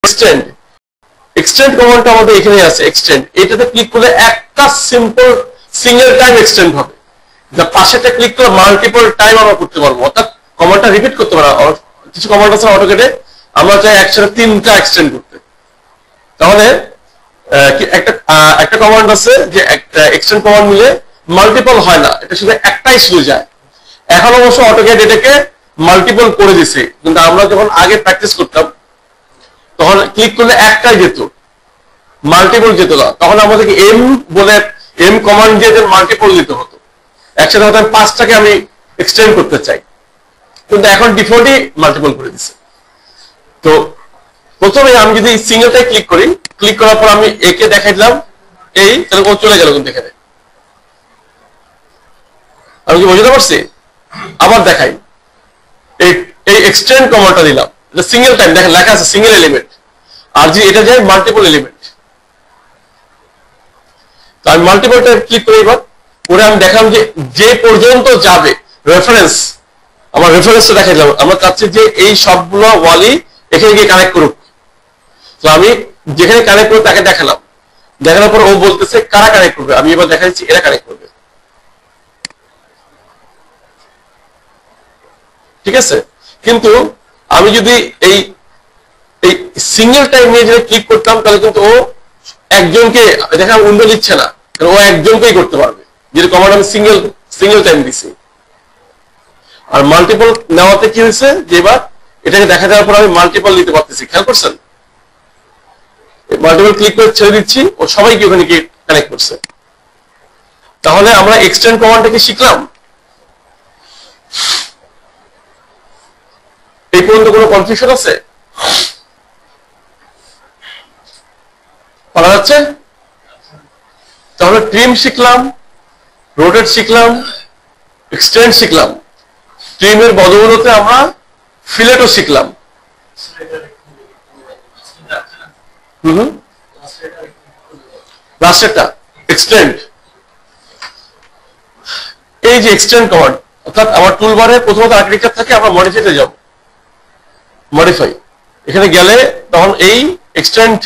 Extend extend কমান্ডটা আমাদের এখানে আছে এক্সটেন্ড, এটাতে ক্লিক করলে একটা সিম্পল সিঙ্গেল টাইম এক্সটেন্ড হবে, যা পাশেটা ক্লিক করে মাল্টিপল টাইম আমরা করতে পারবো, অর্থাৎ কমান্ডটা রিপিট করতে পারবো। কিছু কমান্ড আছে অটোকেটে আমরা চাই একসাথে 3টা এক্সটেন্ড করতে, তাহলে একটা কমান্ড আছে যে একটা এক্সটেন্ড কমান্ড নিলে মাল্টিপল হয় না, এটা শুধু একটাই শুধু যায়। এখন অবশ্য অটোকেট এটাকে মাল্টিপল করে দিছে, কিন্তু আমরা যখন আগে প্র্যাকটিস করতাম তখন ক্লিক করলে একটাই যেত, মাল্টিপল যেত না। তখন আমাদেরকে এম কমান্ড দিয়ে মাল্টিপল দিতে হতো, একসাথে হয়তো 5টাকে আমি এক্সটেন্ড করতে চাই, কিন্তু এখন ডিফল্টই মাল্টিপল করে দিছে। তো প্রথমে আমি যদি সিঙ্গেলটাই ক্লিক করি, ক্লিক করার পর আমি একে দেখাই দিলাম, এই তাহলে ও চলে গেল কিন্তু এখানে। আমি কি বুঝতে পারছি? আবার দেখাই, এই এক্সটেন্ড কমান্ডটা দিলাম, এটা সিঙ্গেল টাইম, দেখেন লেখা আছে সিঙ্গেল এলিমেন্ট, আর যে এটা যায় মাল্টিপল এলিমেন্ট। তো আমি মাল্টিপল টাইম ক্লিক করি, এবার পরে আমি দেখালাম যে পর্যন্ত যাবে রেফারেন্স, আমার রেফারেন্সটা দেখাই দিলাম। আমরা চাচ্ছি যে এই সবগুলো ওয়ালি এখানে গিয়ে কানেক্ট করুক, তো আমি যেখানে কানেক্ট করবো তাকে দেখালাম, দেখানোর পর ও বলতেছে কারা কানেক্ট করবে, আমি এবার দেখাচ্ছি এরা কানেক্ট করবে, ঠিক আছে। কিন্তু আমি যদি এই সিঙ্গেল টাইম নিয়ে যদি ক্লিক করতাম তাহলে কিন্তু ও একজনকে দেখা উইন্ডো দিচ্ছে না, ও একজনকেই করতে পারবে, যেটা কমান্ড আমি সিঙ্গেল টাইম দিছি। আর মাল্টিপল নেওয়াতে কি হয়েছে যে এবার এটাকে দেখা যাওয়ার পর আমি মাল্টিপল নিতে পারতেছি, খেয়াল করছেন? মাল্টিপল ক্লিক করে ছেড়ে দিচ্ছি, ও সবাইকে ওখানে গিয়ে কানেক্ট করছে। তাহলে আমরা এক্সটেন্ড কমান্ডটাকে শিখলাম। এই পর্যন্ত কোনো কনফিউশন আছে? পারা যাচ্ছে? তাহলে ট্রিম শিখলাম, রোটেট শিখলাম, এক্সটেন্ড শিখলাম, ট্রিমের বদৌলতে আমরা ফিলেটও শিখলাম। লাস্টেরটা এক্সটেন্ড, এই যে এক্সটেন্ড কমান্ড, অর্থাৎ আমার টুলবারে প্রথমত আর্কিটেকচার থাকে, আমরা মডিফাইতে যাব, মডিফাই এখানে গেলে তখন এই এক্সটেন্ড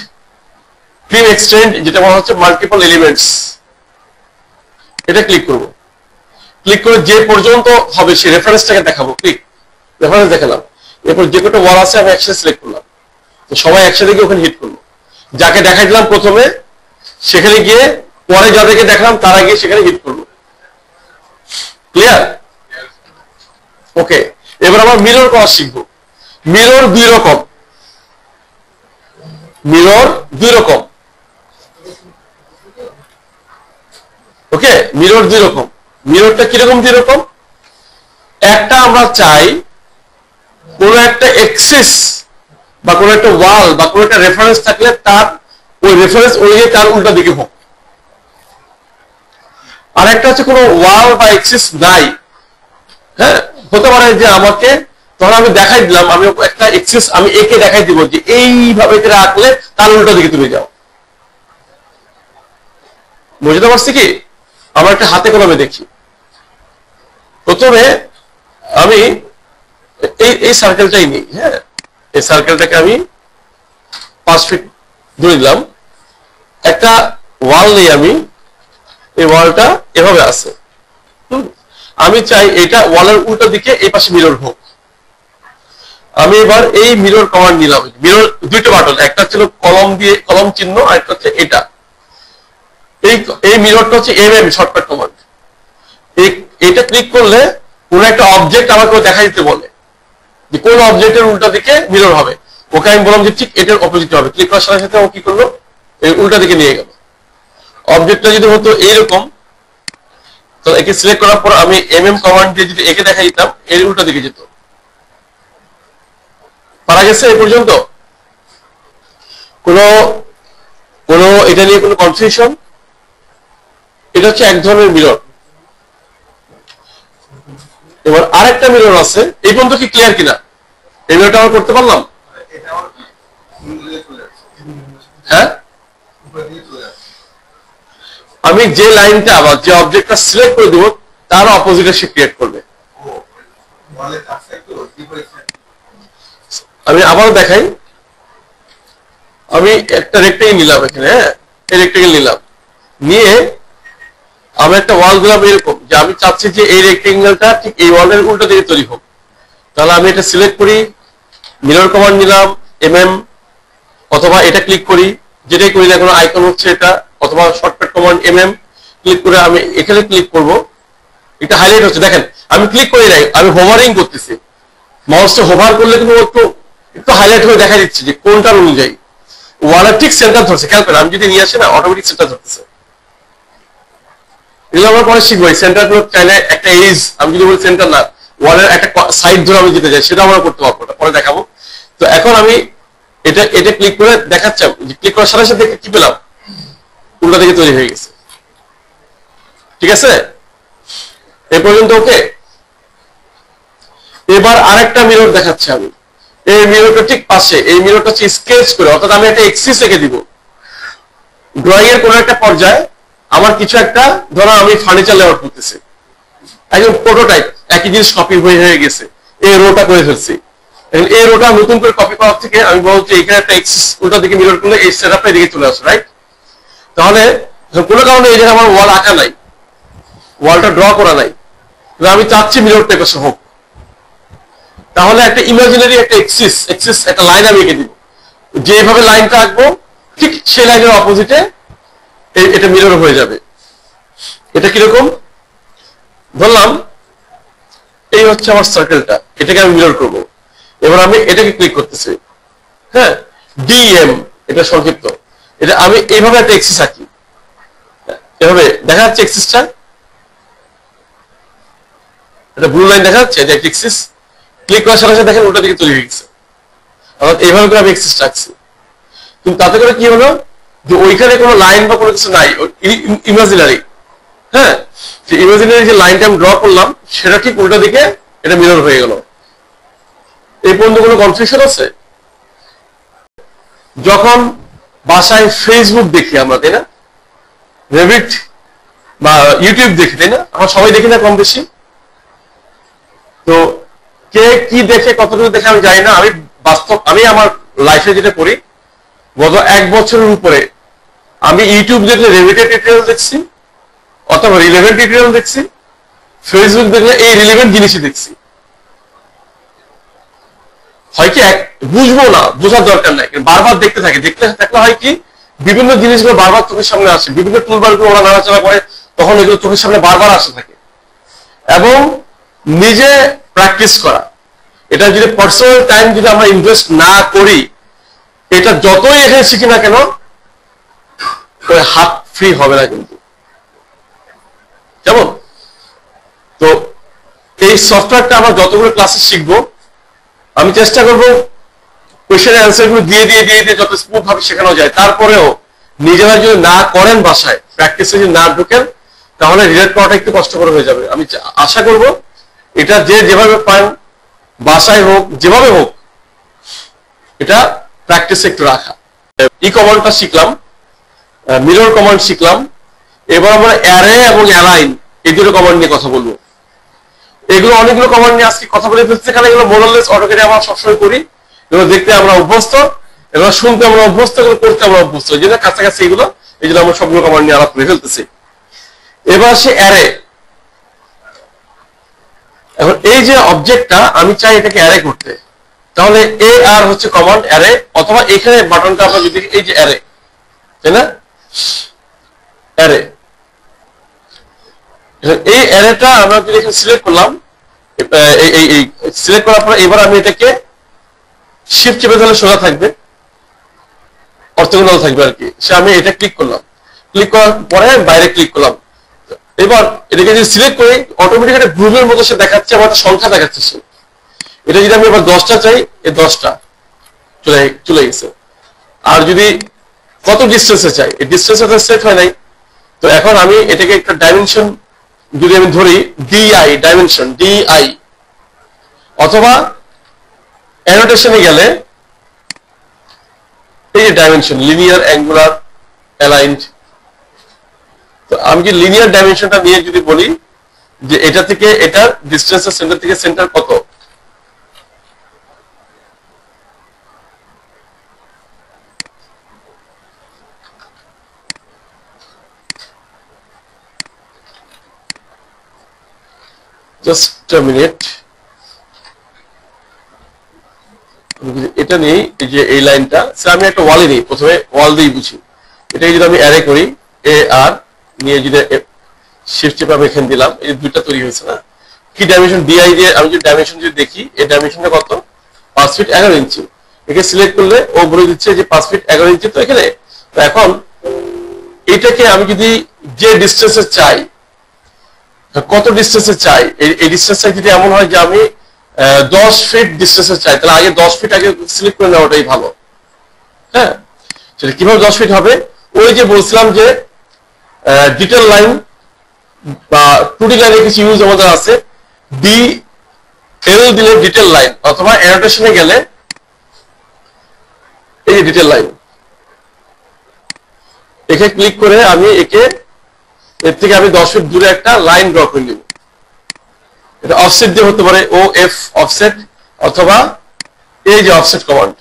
ট্রিম এক্সটেন্ড যেটা বলা হচ্ছে মাল্টিপল এলিমেন্টস, এটা ক্লিক করব। ক্লিক করে যে পর্যন্ত হবে সেই রেফারেন্সটাকে দেখাবো, ক্লিক রেফারেন্স দেখালাম। এরপর যে কটা ওয়াল আছে আমি একসাথে সিলেক্ট করলাম, তো সবাই একসাথে গিয়ে ওখানে হিট করবো। যাকে দেখাই দিলাম প্রথমে সেখানে গিয়ে পরে যাদেরকে দেখালাম তারা গিয়ে সেখানে হিট করবো। ক্লিয়ার? ওকে, এবার আমরা মিরর করা শিখবো। মিরর দুই রকম, ওকে, মিরর দুই রকম। মিররটা কিরকম দুই রকম? একটা আমরা চাই কোন একটা এক্সিস বা কোন একটা ওয়াল বা কোন একটা রেফারেন্স থাকলে তার ওই রেফারেন্স অনুযায়ী তার উল্টা দিকে হোক। আর একটা হচ্ছে কোন ওয়াল বা এক্সিস নাই, হ্যাঁ, হতে পারে যে আমাকে তখন আমি দেখাই দিলাম, আমি একটা এক্সিস আমি একে দেখাই দিব যে এইভাবে রাখলে তার উল্টা দিকে তুমি যাও। বুঝতে পারছি কি? আমরা একটা হাতে কলমে দেখি। প্রথমে আমি এই সার্কেলটাই নিই, হ্যাঁ, এই সার্কেলটাকে আমি 5 ফিট ধরে দিলাম। একটা ওয়াল নেই, আমি এই ওয়ালটা এভাবে আছে, আমি চাই এটা ওয়ালের উল্টো দিকে এই পাশে মিরর হোক। আমি এবার এই মিরর কমান্ড নিলাম। মিরর দুইটা বাটন, একটা ছিল কলম দিয়ে কলম চিহ্ন, আর একটা হচ্ছে এটা। এই মিররটা হচ্ছে শর্টকাট কমান্ড। এটা ক্লিক করলে কোন একটা অবজেক্ট আমাকে দেখা দিতে বলে যে কোন অবজেক্টের উল্টা দিকে মিরর হবে। ওকে আমি বললাম যে ঠিক এটার অপোজিট হবে। ক্লিক করার সাথে সাথে ও কি করলো, এই উল্টা দিকে নিয়ে গেল। অবজেক্টটা যদি হতো এইরকম, তো একে সিলেক্ট করার পর আমি কমান্ড দিয়ে যদি একে দেখা দিতাম, এর উল্টা দিকে যেত। পারা গেছে এই পর্যন্ত? কোন এটা নিয়ে কোনো কনফিউশন? এটা হচ্ছে এক ধরনের মিরর। এবার আরেকটা মিরর আছে, এই পর্যন্ত কি ক্লিয়ার কিনা? এই মিররটা আমরা করতে পারলাম? হ্যাঁ, আমি যে লাইনটা বা যে অবজেক্টটা সিলেক্ট করে দেবো তার অপোজিটে সে ক্রিয়েট করবে। আমি আবারও দেখাই, আমি একটা রেক্টেঙ্গেল নিলাম এখানে, হ্যাঁ এই রেক্টেঙ্গেল নিলাম, নিয়ে আমি একটা ওয়াল দিলাম এরকম, যে আমি চাচ্ছি যে এই রেক্টেঙ্গেলটা ঠিক এই ওয়ালের উল্টো দিকে তৈরি হোক। তাহলে আমি এটা সিলেক্ট করি, মিরর কমান্ড নিলাম অথবা এটা ক্লিক করি, যেটাই করি না কোনো আইকন হচ্ছে এটা, অথবা শর্টকাট কমান্ড ক্লিক করে আমি এখানে ক্লিক করব, এটা হাইলাইট হচ্ছে দেখেন। আমি ক্লিক করি নাই, আমি হোভারিং করতেছি, মাউসটা হোভার করলে কিন্তু একটু একটু হাইলাইট হয়ে দেখা দিচ্ছে যে কোনটার অনুযায়ী ওয়ালের ঠিক সেন্টার ধরছে। খেয়াল করেন আমি যদি নিয়ে আসি না, অটোমেটিক সেন্টার ধরতেছে। এগুলো আমরা পরে শিখবো। সেন্টার গুলো চাইলে একটা এজ, আমি যদি বলি সেন্টার না, ওয়ালের একটা সাইড ধরে আমি যেতে চাই, সেটা আমরা করতে পারবো, ওটা পরে দেখাবো। তো এখন আমি এটা ক্লিক করে দেখাচ্ছি, ক্লিক করার সাথে সাথে কি পেলাম, উল্টা দিকে তৈরি হয়ে গেছে। ঠিক আছে, এ পর্যন্ত ওকে। এবার আরেকটা মিরর দেখাচ্ছি আমি, এই মিররটা ঠিক পাশে, এই মিররটা হচ্ছে স্কেচ করে, অর্থাৎ আমি একটা এক্সিস এঁকে দিব। ড্রয়িং এর কোনো একটা পর্যায়ে আমার কিছু একটা, ধরো আমি ফার্নিচার লেআউট করতেছি, একদম প্রোটোটাইপ, একই জিনিস কপি হয়ে গেছে, এই রোটা করে ফেলছি। এই রোটা নতুন করে কপি করার থেকে আমি বলছি এখানে একটা এক্সিস উল্টা দিকে মিরর করলে এই সেটআপটা এদিকে চলে আসে, রাইট? তাহলে কোনো কারণে এই জায়গায় আমার ওয়াল আঁকা নাই, ওয়ালটা ড্র করা নাই, আমি চাচ্ছি মিররটা পাশে হোক, তাহলে একটা ইমাজিনারি একটা এক্সিস একটা লাইন আমি এঁকে দিব, যেভাবে লাইনটা আঁকবো ঠিক সেই লাইনের অপোজিটে এটা মিরর হয়ে যাবে। এটা কিরকম ধরলাম, এই হচ্ছে আমার সার্কেলটা, এটাকে আমি মিরর করব। এবার আমি এটাকে ক্লিক করতেছি, হ্যাঁ ডিএম, এটা সংক্ষিপ্ত। এটা আমি এইভাবে একটা এক্সিস আঁকি, এভাবে দেখা যাচ্ছে এক্সিসটা, এটা ব্লু লাইন দেখা যাচ্ছে, এটা একটা এক্সিস। ক্লিক করার সাথে সাথে দেখেন ওটা দিকে তৈরি হয়ে গেছে। অর্থাৎ এইভাবে করে আমি এক্সিসটা আঁকছি, কিন্তু তাতে করে কি হলো যে ওইখানে কোনো লাইন বা কোনো কিছু নাই, ইমাজিনারি। হ্যাঁ, ইমাজিনারি যে লাইনটা আমি ড্র করলাম সেটা ঠিক উল্টা দিকে এটা মিরর হয়ে গেল। এই পর্যন্ত কোনো কনফিউশন আছে? যখন বাসায় ফেসবুক দেখি আমরা, তাই না, রেভিট বা ইউটিউব দেখি, তাই না, আমরা সবাই দেখি না কম বেশি। তো কে কি দেখে কতটুকু দেখে আমি জানি না, আমি আমার লাইফে যেটা করি, গত 1 বছরের উপরে আমি ইউটিউব দেখলে রেভিটের টিউটোরিয়াল দেখছি, অথবা রিলেভেন্ট টিউটোরিয়াল দেখছি, ফেসবুক দেখলে এই রিলেভেন্ট জিনিসই দেখছি। হয় কি বুঝবো না, বোঝার দরকার নাই, বারবার দেখতে থাকলে হয় কি বিভিন্ন জিনিসগুলো বারবার চোখের সামনে আসে, বিভিন্ন টুলবার গুলো ওরা নাড়াচাড়া করে, তখন এগুলো চোখের সামনে বারবার আসতে থাকে। এবং নিজে প্র্যাকটিস করা, এটা যদি পার্সোনাল টাইম যদি আমরা ইনভেস্ট না করি, এটা যতই এখানে শিখি না কেন হাত ফ্রি হবে না কিন্তু। কেমন? তো এই সফটওয়্যারটা আমরা যতগুলো ক্লাসে শিখবো, আমি চেষ্টা করবো কোয়েশ্চেন অ্যান্সার গুলো দিয়ে যত স্মুথ ভাবে শেখানো যায়। তারপরেও নিজেরা যদি না করেন, বাসায় প্র্যাকটিসে যদি না ঢুকেন, তাহলে রিলেট করাটা একটু কষ্টকর হয়ে যাবে। আমি আশা করব এটা যেভাবে পান, বাসায় হোক যেভাবে হোক, এটা প্র্যাকটিসে একটু রাখা। ই কমান্ডটা শিখলাম, মিরর কমান্ড শিখলাম। এবার আমরা অ্যারে এবং অ্যালাইন এই দুটো কমান্ড নিয়ে কথা বলবো। এগুলো অনেকগুলো কমান্ড নিয়ে আজকে কথা বলে ফেলতে, কারণ এগুলো মোরাললেস অটোকেটে আমরা সবসময় করি, এগুলো দেখতে আমরা অভ্যস্ত, এগুলো শুনতে আমরা অভ্যস্ত, এগুলো করতে আমরা অভ্যস্ত, যেটা কাছাকাছি এগুলো, এই জন্য আমরা সবগুলো কমান্ড নিয়ে আলাপ করে ফেলতেছি। এবার সে অ্যারে, এখন এই যে অবজেক্টটা আমি চাই এটাকে অ্যারে করতে, তাহলে এ আর হচ্ছে কমান্ড অ্যারে, অথবা এখানে বাটনটা আমরা যদি এই যে অ্যারে, তাই না, অ্যারে, এই অ্যারেটা আমরা যদি এখানে সিলেক্ট করলাম, এই সিলেক্ট করার পর এবার আমি এটাকে শিফট চেপে ধরলে সোজা থাকবে, অর্থগোনাল থাকবে আর কি। সে আমি এটা ক্লিক করলাম, ক্লিক করার পরে বাইরে ক্লিক করলাম। এবার এটাকে যদি সিলেক্ট করি, অটোমেটিক একটা গ্রুপের মতো সে দেখাচ্ছে, আমার একটা সংখ্যা দেখাচ্ছে সে। এটা যদি আমি এবার 10টা চাই, এই 10টা চলে গেছে। আর যদি কত ডিস্টেন্সে চাই, এই ডিস্টেন্সে সেট হয় নাই। তো এখন আমি এটাকে একটা ডাইমেনশন যদি আমি ধরি, ডিআই ডাইমেনশন, ডিআই, অথবা অ্যানোটেশনে গেলে এই যে ডাইমেনশন, লিনিয়ার, অ্যাঙ্গুলার, অ্যালাইনড। তো আমি কি লিনিয়ার ডাইমেনশনটা নিয়ে যদি বলি যে এটা থেকে এটার ডিস্টেন্সের সেন্টার থেকে সেন্টার কত, জাস্ট আ মিনিট, এটা নেই, এই যে এই লাইনটা আমি একটা ওয়ালে নিই, প্রথমে ওয়াল দিয়ে বুঝি। এটাকে যদি আমি অ্যারে করি, এ আর নিয়ে যদি শিফট চেপে আমি এখানে দিলাম, এই দুইটা তৈরি হয়েছে না? কি ডাইমেনশন ডিআই দিয়ে আমি যদি ডাইমেনশন যদি দেখি, এই ডাইমেনশনটা কত? 5 ফিট 11 ইঞ্চি। একে সিলেক্ট করলে ও বলে দিচ্ছে যে 5 ফিট 11 ইঞ্চি। তো এখানে তো এখন এটাকে আমি যদি যে ডিস্টেন্সে চাই, কত ডিস্টেন্সে চাই, এই ডিস্টেন্সটা যদি এমন হয় যে আমি 10 ফিট ডিস্টেন্সে চাই, তাহলে আগে 10 ফিট আগে সিলেক্ট করে নেওয়াটাই ভালো। হ্যাঁ, সেটা কিভাবে 10 ফিট হবে? ওই যে বলছিলাম যে ডিটেল লাইন বা 2D লাইনের কিছু ইউজ আমাদের আছে, ডি এল দিলে ডিটেল লাইন, অথবা অ্যানোটেশনে গেলে এই যে ডিটেল লাইন, একে ক্লিক করে আমি একে এর থেকে আমি 10 ফিট দূরে একটা লাইন ড্র করে নিব। এটা অফসেট দিয়ে হতে পারে, ও এফ অফসেট, অথবা এই যে অফসেট কমান্ড,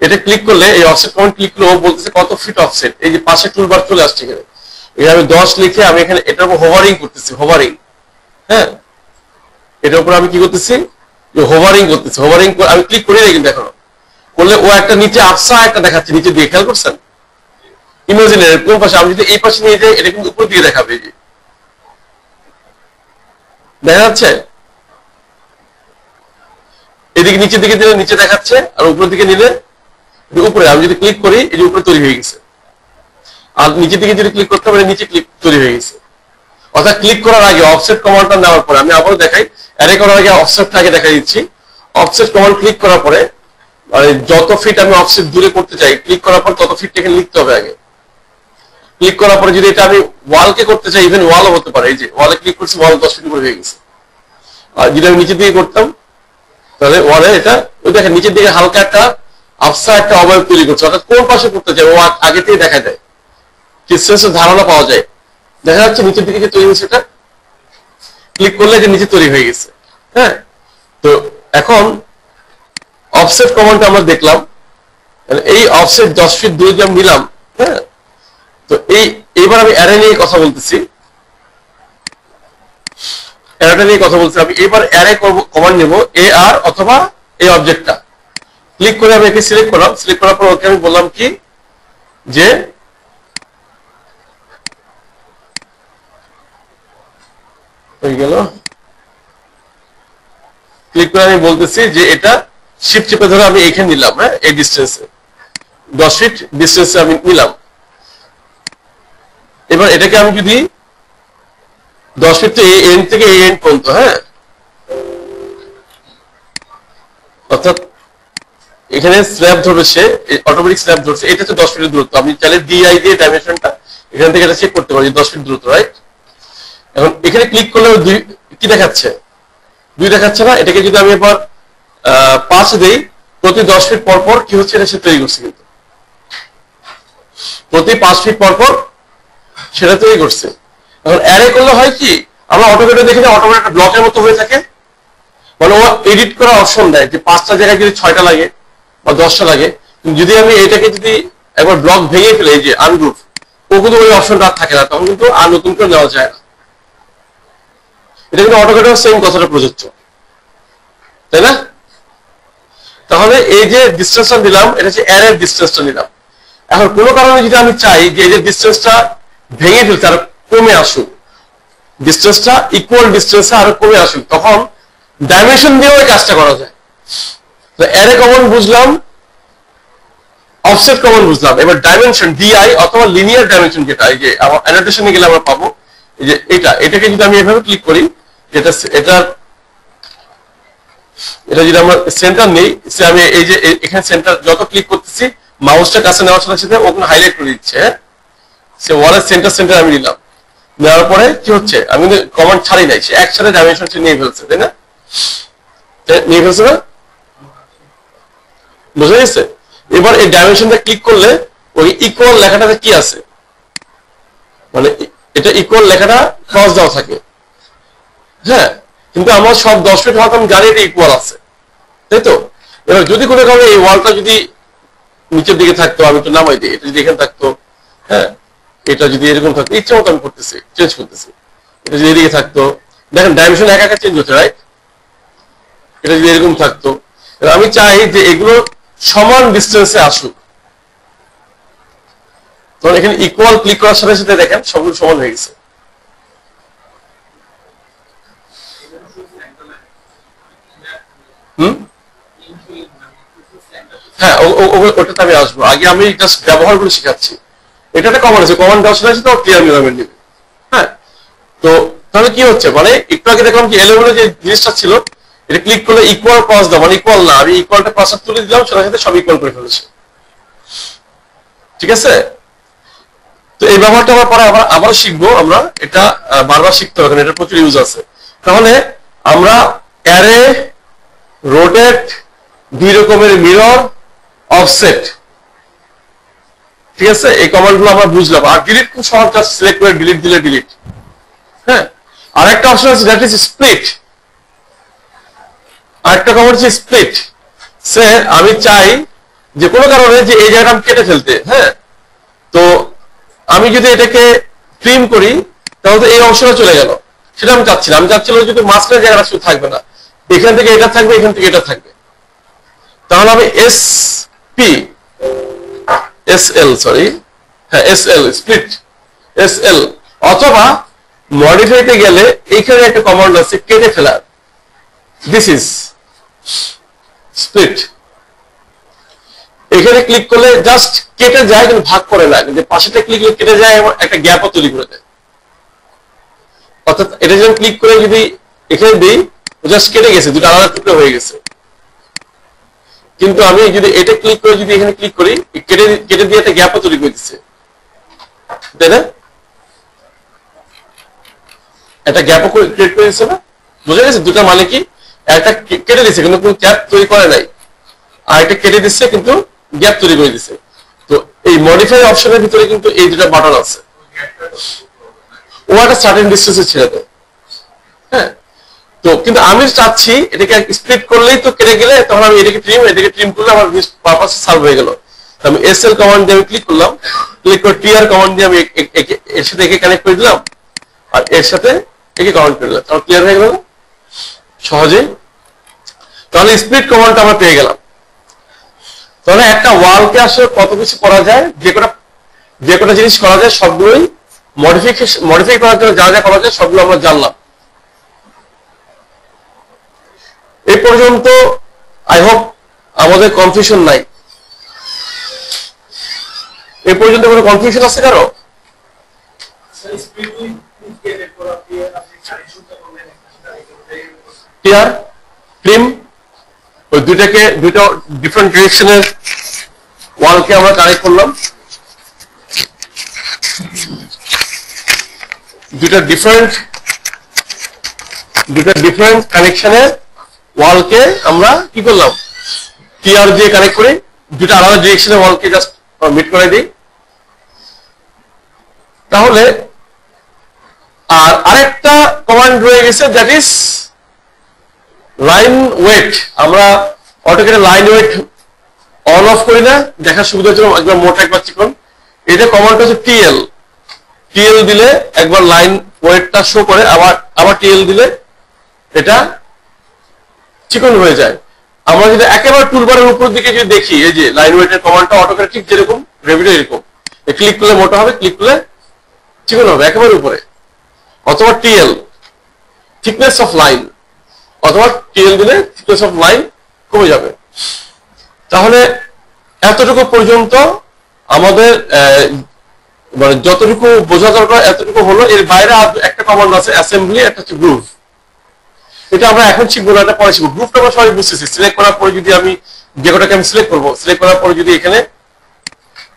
এটা ক্লিক করলে এই অফসেট কমান্ড ক্লিক করলে ও বলতেছে কত ফিট অফসেট। এই যে পাশে টুলবার চলে আসছে এখানে, এখানে আমি 10 লিখে আমি এখানে এটার উপর হোভারিং করতেছি, হোভারিং। হ্যাঁ, এটার উপর আমি কি করতেছি? যে হোভারিং করতেছি। হোভারিং আমি ক্লিক করি না কিন্তু এখনো, করলে ও একটা নিচে আফসা একটা দেখাচ্ছে নিচে দিয়ে, খেয়াল করছেন? ইমাজিনারি কোন পাশে আমি যদি এই পাশে নিয়ে যাই, এটা কিন্তু উপর দিকে দেখাবে, এই যে দেখা যাচ্ছে। এদিকে নিচের দিকে দিলে নিচে দেখাচ্ছে, আর উপরের দিকে নিলে উপরে। আমি যদি ক্লিক করি, এই যে উপরে তৈরি হয়ে গেছে। আর নিচের দিকে যদি ক্লিক করতে পারি, নিচে ক্লিক তৈরি হয়ে গেছে। অর্থাৎ ক্লিক করার আগে অফসেট কমান্ডটা নেওয়ার পরে, আমি আবারও দেখাই, অ্যারে করার আগে অফসেটটা আগে দেখা দিচ্ছি। অফসেট কমান্ড ক্লিক করার পরে যত ফিট আমি অফসেট দূরে করতে চাই, ক্লিক করার পর তত ফিট এখানে লিখতে হবে আগে। ক্লিক করার পরে যদি এটা আমি ওয়ালকে করতে চাই, ইভেন ওয়ালও হতে পারে, এই যে ওয়ালে ক্লিক করছি, ওয়াল 10 ফিট উপরে হয়ে গেছে। আর যদি আমি নিচের দিকে করতাম, তাহলে ওয়ালে এটা ওই দেখেন নিচের দিকে হালকা একটা আফসা একটা অবয়ব তৈরি করছে। অর্থাৎ কোন পাশে করতে চাই ও আগে থেকে দেখা যায়, ডিসটেন্সের ধারণা পাওয়া যায়। দেখা যাচ্ছে নিচের দিকে যে তৈরি হয়েছে, এটা ক্লিক করলে যে নিচে তৈরি হয়ে গেছে। হ্যাঁ, তো এখন অফসেট কমান্ডটা আমরা দেখলাম, এই অফসেট 10 ফিট দূরে যে আমি নিলাম। হ্যাঁ, তো এইবার আমি অ্যারে নিয়ে কথা বলতেছি, অ্যারেটা নিয়ে কথা বলছি আমি। এবার অ্যারে কমান্ড নেব, এ আর অথবা এই অবজেক্টটা ক্লিক করে আমি একে সিলেক্ট করলাম। সিলেক্ট করার পর ওকে আমি বললাম কি যে হয়ে গেল, ক্লিক করে আমি বলতেছি যে এটা শিফট চেপে ধরে আমি এখানে নিলাম। হ্যাঁ, এই ডিস্টেন্সে 10 ফিট ডিস্টেন্সে আমি নিলাম। এবার এটাকে আমি যদি 10 ফিট তো এই এন্ড থেকে এই এন্ড পর্যন্ত, হ্যাঁ, অর্থাৎ এখানে স্ল্যাব ধরেছে, অটোমেটিক স্ল্যাব ধরছে, এটা হচ্ছে 10 ফিটের দূরত্ব। আমি চাইলে ডিআই দিয়ে ডাইমেনশনটা এখান থেকে এটা চেক করতে পারি 10 ফিট দূরত্ব, রাইট? এখন এখানে ক্লিক করলে কি দেখাচ্ছে? 2 দেখাচ্ছে না? এটাকে যদি আমি এবার 5 দেই, প্রতি 10 ফিট পর পর কি হচ্ছে এটা সে তৈরি করছে, কিন্তু প্রতি 5 ফিট পর পর সেটা তৈরি করছে। এখন অ্যারে করলে হয় কি, আমরা অটোমেটিক দেখি না, অটোমেটিক একটা ব্লকের মতো হয়ে থাকে। মানে ও এডিট করার অপশন দেয় যে 5টা জায়গায় যদি 6টা লাগে বা 10টা লাগে। যদি আমি এটাকে যদি একবার ব্লক ভেঙে ফেলে, এই যে আনগ্রুপ, ও কিন্তু ওই অপশনটা থাকে না, তখন কিন্তু আর নতুন করে নেওয়া যায় না। এটা কিন্তু অটোকেটের সেম কথাটা প্রযোজ্য, তাই না? তাহলে এই যে ডিস্টেন্সটা দিলাম, এটা হচ্ছে অ্যারের ডিস্টেন্সটা নিলাম। এখন কোনো কারণে যদি আমি চাই যে এই যে ডিস্টেন্সটা ভেঙে ফেলতে আরো কমে আসুক, ডিস্টেন্সটা ইকুয়াল ডিস্টেন্সে আরো কমে আসুক, তখন ডাইমেনশন দিয়েও এই কাজটা করা যায়। তো অ্যারে কমান্ড বুঝলাম, অফসেট কমান্ড বুঝলাম। এবার ডাইমেনশন ডিআই অথবা লিনিয়ার ডাইমেনশন, যেটা এই যে আমার অ্যানোটেশনে গেলে আমরা পাবো, এই যে এটাকে যদি আমি এভাবে ক্লিক করি, এটা যদি আমরা সেন্টার নেই, আমি এই যে এখানে সেন্টার যত ক্লিক করতেছি, মাউসটা কাছে নেওয়ার সাথে সাথে ওখানে হাইলাইট করে দিচ্ছে। হ্যাঁ, সে ওয়ালের সেন্টার আমি নিলাম। নেওয়ার পরে কি হচ্ছে, আমি কমান্ড ছাড়ি নাই, সে একসাথে ডাইমেনশন নিয়ে ফেলছে, তাই না? নিয়ে ফেলছে না? বুঝা গেছে? এবার এই ডাইমেনশনটা ক্লিক করলে ওই ইকুয়াল লেখাটাতে কি আছে, মানে এটা ইকুয়াল লেখাটা ক্রস দেওয়া থাকে। হ্যাঁ, কিন্তু আমার সব 10 ফিট হওয়ার আমি জানি এটা ইকুয়াল আছে, তাই তো? এবার যদি কোনো কারণে এই ওয়ালটা যদি নিচের দিকে থাকতো, আমি একটু নামাই দিই, এটা যদি এখানে থাকতো, হ্যাঁ, এটা যদি এরকম থাকতো, ইচ্ছা মতো আমি করতেছি, চেঞ্জ করতেছি। এটা যদি এদিকে থাকতো, দেখেন ডাইমেনশন একা একা চেঞ্জ হচ্ছে, রাইট? এটা যদি এরকম থাকতো, আমি চাই যে এগুলো সমান ডিস্টেন্সে আসুক। তখন এখানে ইকুয়াল ক্লিক করার সাথে সাথে দেখেন সবগুলো সমান হয়ে গেছে। হ্যাঁ, ওটাতে আমি আসবো। আগে আমি জাস্ট ব্যবহার করে শিখাচ্ছি। এটা একটা কমন আছে, কমন দেওয়ার সাথে সাথে ক্লিয়ার মেজারমেন্ট নেবে। হ্যাঁ, তো তাহলে কি হচ্ছে, মানে একটু আগে দেখলাম কি এলোমেলো যে জিনিসটা ছিল, এটা ক্লিক করলে ইকুয়াল ক্রস দাও, মানে ইকুয়াল না, আমি ইকুয়ালটা ক্রস তুলে দিলাম, সাথে সাথে সব ইকুয়াল করে ফেলেছে। ঠিক আছে? তো এই ব্যবহারটা আমরা পরে আবার শিখবো। আমরা এটা বারবার শিখতে হবে, কারণ এটা প্রচুর ইউজ আছে। তাহলে আমরা অ্যারে, রোটেট, দুই রকমের মিরর, অফসেট, ঠিক আছে, এই কমান্ড গুলো আমরা বুঝলাম। আর ডিলিট খুব সহজ, জাস্ট সিলেক্ট করে ডিলিট দিলে ডিলিট। হ্যাঁ, আরেকটা অপশন আছে দ্যাট ইজ স্প্লিট। আরেকটা কমান্ড হচ্ছে স্প্লিট। সে আমি চাই যে কোনো কারণে যে এই জায়গাটা আমি কেটে ফেলতে, হ্যাঁ, তো আমি যদি এটাকে ট্রিম করি তাহলে এই অংশটা চলে গেল, সেটা আমি চাচ্ছিলাম। আমি চাচ্ছিলাম যদি মাঝখানে জায়গাটা শুধু থাকবে না, এখান থেকে এটা থাকবে, এখান থেকে এটা থাকবে। তাহলে আমি স্প্লিট এসএল, অথবা মডিফাইতে গেলে এইখানে একটা কমান্ড আছে কেটে ফেলার, দিস ইজ স্প্লিট। এখানে ক্লিক করলে জাস্ট কেটে যায়, কিন্তু ভাগ করে না, কিন্তু পাশেটা ক্লিক করলে কেটে যায় এবং একটা গ্যাপও তৈরি করে দেয়। অর্থাৎ এটা যখন ক্লিক করে যদি এখানে দিই, জাস্ট কেটে গেছে, দুটো আলাদা টুকরো হয়ে গেছে। কিন্তু আমি যদি এটা ক্লিক করে যদি এখানে ক্লিক করি, কেটে দিয়ে একটা গ্যাপও তৈরি করে দিচ্ছে, তাই না? একটা গ্যাপও ক্রিয়েট করে দিচ্ছে না? বুঝা গেছে দুটা মানে কি? একটা কেটে দিচ্ছে কিন্তু কোনো গ্যাপ তৈরি করে নাই, আর একটা কেটে দিচ্ছে কিন্তু গ্যাপ তৈরি করে দিচ্ছে। তো এই মডিফাই অপশনের ভিতরে কিন্তু এই দুটা বাটন আছে, ও একটা সার্টেন ডিস্টেন্সে ছেড়ে দেয়। হ্যাঁ, তো কিন্তু আমি চাচ্ছি এটাকে স্প্লিট করলেই তো কেটে গেলে, তখন আমি এটাকে ট্রিম করলে আমার পারপাস সলভ হয়ে গেল। আমি এসএল কমান্ড দিয়ে আমি ক্লিক করলাম, ক্লিক করে টিআর কমান্ড দিয়ে আমি এর সাথে একে কানেক্ট করে দিলাম, আর এর সাথে একে কমান্ড করে দিলাম, তাহলে ক্লিয়ার হয়ে গেল সহজেই। তাহলে স্প্লিট কমান্ডটা আমরা পেয়ে গেলাম। তাহলে একটা ওয়ালকে আসলে কত কিছু করা যায়, যে কটা জিনিস করা যায় সবগুলোই মডিফাই করার জন্য যা যা করা যায় সবগুলো আমরা জানলাম। এই পর্যন্ত আই হোপ আমাদের কনফিউশন নাই। এই পর্যন্ত কোনো কনফিউশন আছে কারো? ক্লিয়ার? ট্রিম, ওই দুইটা ডিফারেন্ট ডিরেকশনের ওয়ালকে আমরা কানেক্ট করলাম, দুইটা ডিফারেন্ট কানেকশনের ওয়ালকে আমরা কি করলাম, টিআর দিয়ে কানেক্ট করে দুটো আলাদা ডিরেকশনের ওয়ালকে জাস্ট মিট করে দিই। তাহলে আর আরেকটা কমান্ড রয়ে গেছে, দ্যাট ইজ লাইন ওয়েট। আমরা অটোক্যাডে লাইন ওয়েট অন অফ করি না, দেখার সুবিধার জন্য একবার মোটা একবার চিকন। এটা কমান্ডটা হচ্ছে টিএল দিলে একবার লাইন ওয়েটটা শো করে, আবার টিএল দিলে এটা চিকন হয়ে যায়। আমরা যদি একেবারে টুলবারের উপর দিকে যদি দেখি, এই যে লাইন ওয়েটের কমান্ডটা অটোক্যাডে ঠিক যেরকম, রেভিডো এরকম, ক্লিক করলে মোটা হবে, ক্লিক করলে চিকন হবে একেবারে উপরে। অথবা টিএল, থিকনেস অফ লাইন, অথবা টিএল দিলে থিকনেস অফ লাইন কমে যাবে। তাহলে এতটুকু পর্যন্ত আমাদের মানে যতটুকু বোঝা দরকার এতটুকু হলো। এর বাইরে একটা কমান্ড আছে অ্যাসেম্বলি, একটা হচ্ছে গ্রুপ। এটা আমরা এখন শিখবো না, এটা পরে শিখবো। গ্রুপটা আমরা সবাই বুঝতেছি। সিলেক্ট করার পরে যদি আমি যে কটাকে আমি সিলেক্ট করবো, সিলেক্ট করার পরে যদি এখানে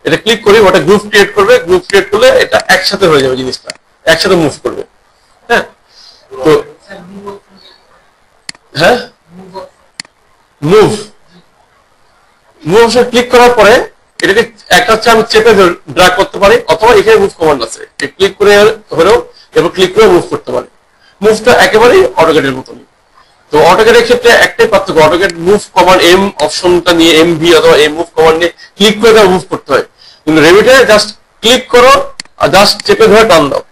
এটা ক্লিক করি, ওটা গ্রুপ ক্রিয়েট করবে। গ্রুপ ক্রিয়েট করলে এটা একসাথে হয়ে যাবে, জিনিসটা একসাথে মুভ করবে। হ্যাঁ, তো হ্যাঁ, মুভ অপশন ক্লিক করার পরে এটাকে একটা হচ্ছে আমি চেপে ড্র্যাগ করতে পারি, অথবা এখানে মুভ কমান্ড আছে, ক্লিক করে হলেও এবং ক্লিক করে মুভ করতে পারি। মুভটা একেবারেই অটোক্যাডের মতনই। তো অটোক্যাডের ক্ষেত্রে একটাই পার্থক্য, অটোক্যাড মুভ কমান্ড এম অপশনটা নিয়ে এমভি অথবা এম মুভ কমান্ড নিয়ে ক্লিক করে মুভ করতে হয়, কিন্তু রেভিটে জাস্ট ক্লিক করো আর জাস্ট চেপে ধরে টান দাও,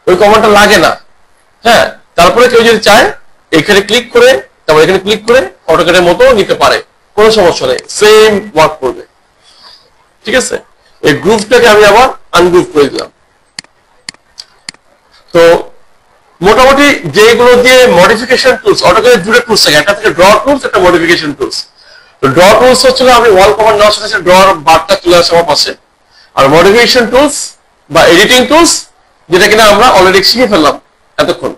ওই কমান্ডটা লাগে না। হ্যাঁ, তারপরে কেউ যদি চায় এখানে ক্লিক করে তারপর এখানে ক্লিক করে অটোক্যাডের মতো নিতে পারে, কোনো সমস্যা নেই, সেম ওয়ার্ক করবে। ঠিক আছে, এই গ্রুপটাকে আমি আবার আনগ্রুপ করে দিলাম। তো মোটামুটি যেগুলো দিয়ে মডিফিকেশন টুলস, অটোক্যাডের দুটো টুলস থাকে, একটা থেকে ড্র টুলস, একটা মডিফিকেশন টুলস। তো ড্র টুলস হচ্ছিল আমি ওয়াল কমান্ড নেওয়ার সাথে সাথে ড্রর বারটা চলে আসে আমার পাশে, আর মডিফিকেশন টুলস বা এডিটিং টুলস যেটা কিনা আমরা অলরেডি শিখে ফেললাম এতক্ষণ।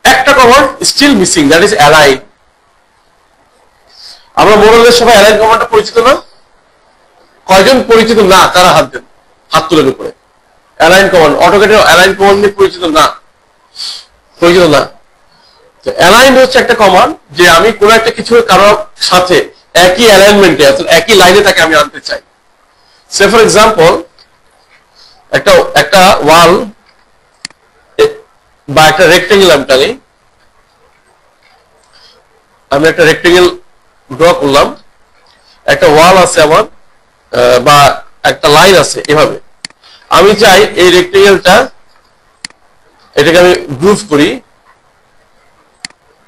একটা command still missing, that is align. আমরা মোরালের সবাই অ্যালাইন কমান্ডটা পরিচিত না? কয়জন পরিচিত না তারা হাত দেন, হাত তুলেন উপরে। অ্যালাইন কমান্ড, অটোক্যাডের অ্যালাইন কমান্ড নিয়ে পরিচিত না? পরিচিত না? তো অ্যালাইন হচ্ছে একটা কমান্ড যে আমি কোন একটা কিছু কারোর সাথে একই অ্যালাইনমেন্টে অর্থাৎ একই লাইনে তাকে আমি আনতে চাই। সে ফর এক্সাম্পল একটা ওয়াল বা একটা রেক্টেঙ্গেল আমি টানি, আমি একটা রেক্টেঙ্গেল ড্র করলাম, একটা ওয়াল আছে আমার বা একটা লাইন আছে, এভাবে আমি চাই এই রেক্টেঙ্গেলটা, এটাকে আমি গ্রুপ করি,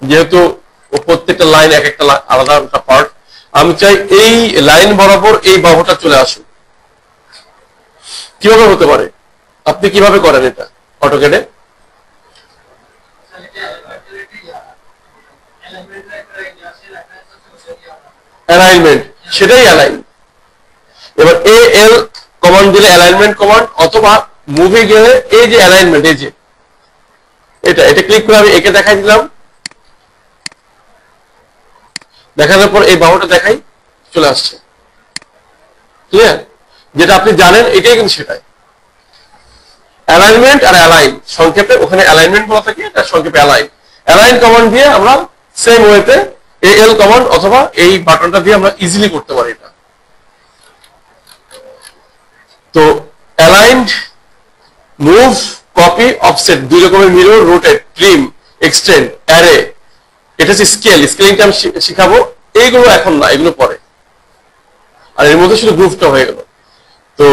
যেহেতু প্রত্যেকটা লাইন এক একটা আলাদা একটা পার্ট, আমি চাই এই লাইন বরাবর এই বাহুটা চলে আসুক। কিভাবে হতে পারে? আপনি কিভাবে করেন এটা অটোক্যাডে? অ্যালাইনমেন্ট, সেটাই অ্যালাইন। এবার এ এল কমান্ড দিলে অ্যালাইনমেন্ট কমান্ড, অথবা মুভে গেলে এই যে অ্যালাইনমেন্ট, এই যে এটা ক্লিক করে আমি একে দেখাই দিলাম, দেখানোর পর এই বাহুটা দেখাই, চলে আসছে। ক্লিয়ার? যেটা আপনি জানেন এটাই কিন্তু সেটাই। অ্যালাইনমেন্ট আর অ্যালাইন সংক্ষেপে, ওখানে অ্যালাইনমেন্ট বলা থাকে, এটা সংক্ষেপে অ্যালাইন। অ্যালাইন কমান্ড দিয়ে আমরা সেম ওয়েতে এল কমান্ড অথবা এই বাটনটা দিয়ে আমরা ইজিলি করতে পারি এটা। তো অ্যালাইন্ড, মুভ, কপি, অফসেট, দুই রকমের mirror, rotate, trim, extend, array, এটা হচ্ছে স্কেল। স্কেলিংটা আমি শিখাবো, এইগুলো এখন না, এগুলো পরে। আর এর মধ্যে শুধু গ্রুপটা হয়ে গেল। তো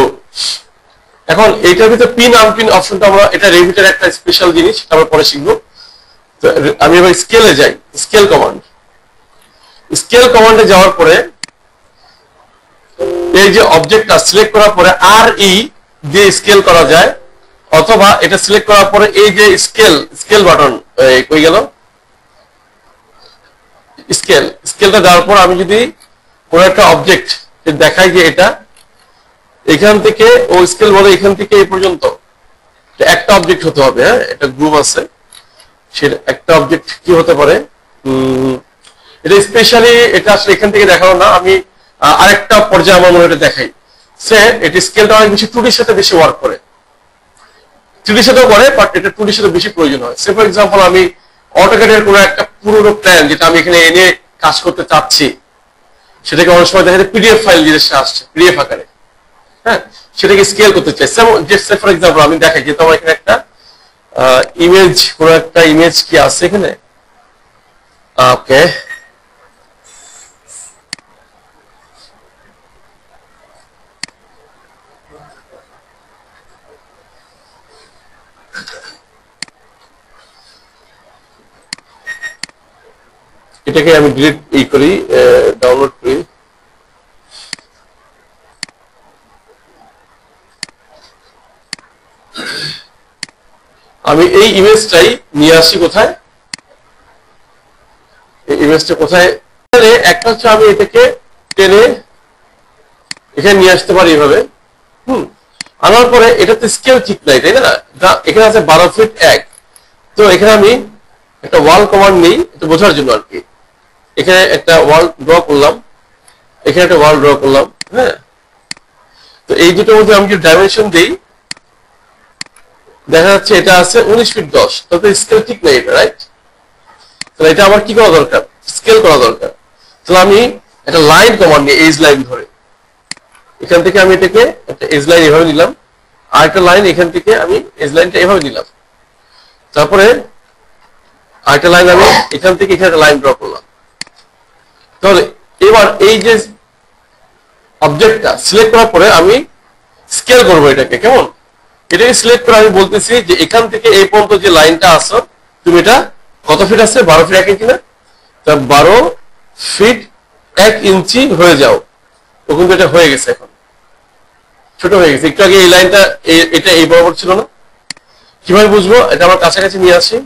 এখন এইটার ভিতরে পিন আনপিন অপশনটা আমরা, এটা রেভিটের একটা স্পেশাল জিনিস, আমরা পরে শিখবো। তো আমি এবার স্কেলে যাই, স্কেল কমান্ড। স্কেল কমান্ডে যাওয়ার পরে এই যে অবজেক্টটা সিলেক্ট করার পরে আর ই দিয়ে স্কেল করা যায়, অথবা এটা সিলেক্ট করার পরে এই যে স্কেল বাটন কই গেল, স্কেলটা দেওয়ার পর আমি যদি কোনো একটা অবজেক্ট দেখাই যে এটা এখান থেকে, ও স্কেল বলে এখান থেকে এই পর্যন্ত একটা অবজেক্ট হতে হবে। হ্যাঁ, এটা গ্রুপ আছে, সেটা একটা অবজেক্ট কি হতে পারে, এটা স্পেশালি এটা আসলে এখান থেকে দেখানো না, আমি আরেকটা পর্যায়ে আমার মনে হয় দেখাই। সে এটি স্কেলটা অনেক বেশি টুডির সাথে বেশি ওয়ার্ক করে, থ্রিডির সাথেও করে, বাট এটা টুডির সাথে বেশি প্রয়োজন হয়। সে ফর এক্সাম্পল আমি অটোক্যাডের কোনো একটা পুরোনো প্ল্যান যেটা আমি এখানে এনে কাজ করতে চাচ্ছি, সেটাকে অনেক সময় দেখা যায় পিডিএফ ফাইল জিনিসটা আসছে পিডিএফ আকারে, হ্যাঁ, সেটাকে স্কেল করতে চাই। সে ফর এক্সাম্পল আমি দেখাই যে তোমার এখানে একটা ইমেজ, কোনো একটা ইমেজ কি আছে এখানে, ওকে, এটাকে আমি ডিলিট করি, ডাউনলোড করি। আমি এই ইমেজটাই নিয়ে আসি কোথায়, এই ইমেজটা কোথায়, একটা হচ্ছে আমি এটাকে টেনে এখানে নিয়ে আসতে পারি এইভাবে। আনার পরে এটাতে স্কেল ঠিক নাই, তাই না? এখানে আছে 12 ফিট 1। তো এখানে আমি একটা ওয়াল কমান্ড নিই, এটা বোঝার জন্য আর কি। এখানে একটা ওয়াল ড্র করলাম, এখানে একটা ওয়াল ড্র করলাম, হ্যাঁ। তো এই দুটোর মধ্যে আমি যদি ডাইমেনশন দিই, দেখা যাচ্ছে এটা আছে 19 ফিট 10, তাতে স্কেল ঠিক নেই এটা, রাইট? তাহলে এটা আমার কি করা দরকার, স্কেল করা দরকার। তাহলে আমি একটা লাইন কমান্ড নিই, এজ লাইন ধরে, এখান থেকে আমি এটাকে একটা এজ লাইন এভাবে নিলাম, আর একটা লাইন এখান থেকে আমি এজ লাইনটা এভাবে নিলাম, তারপরে আরেকটা লাইন আমি এখান থেকে এখানে একটা লাইন ড্র করলাম। তাহলে এবার এই যে অবজেক্টটা সিলেক্ট করার পরে আমি স্কেল করবো এটাকে, কেমন? এটাকে সিলেক্ট করে আমি বলতেছি যে এখান থেকে এই পর্যন্ত যে লাইনটা আছে তুমি এটা কত ফিট আছে, 12 ফিট 1 ইঞ্চি না, তা 12 ফিট 1 ইঞ্চি হয়ে যাও। ও কিন্তু এটা হয়ে গেছে, এখন ছোট হয়ে গেছে। একটু আগে এই লাইনটা এটা এই বরাবর ছিল না। কিভাবে বুঝবো? এটা আমার কাছাকাছি নিয়ে আসি।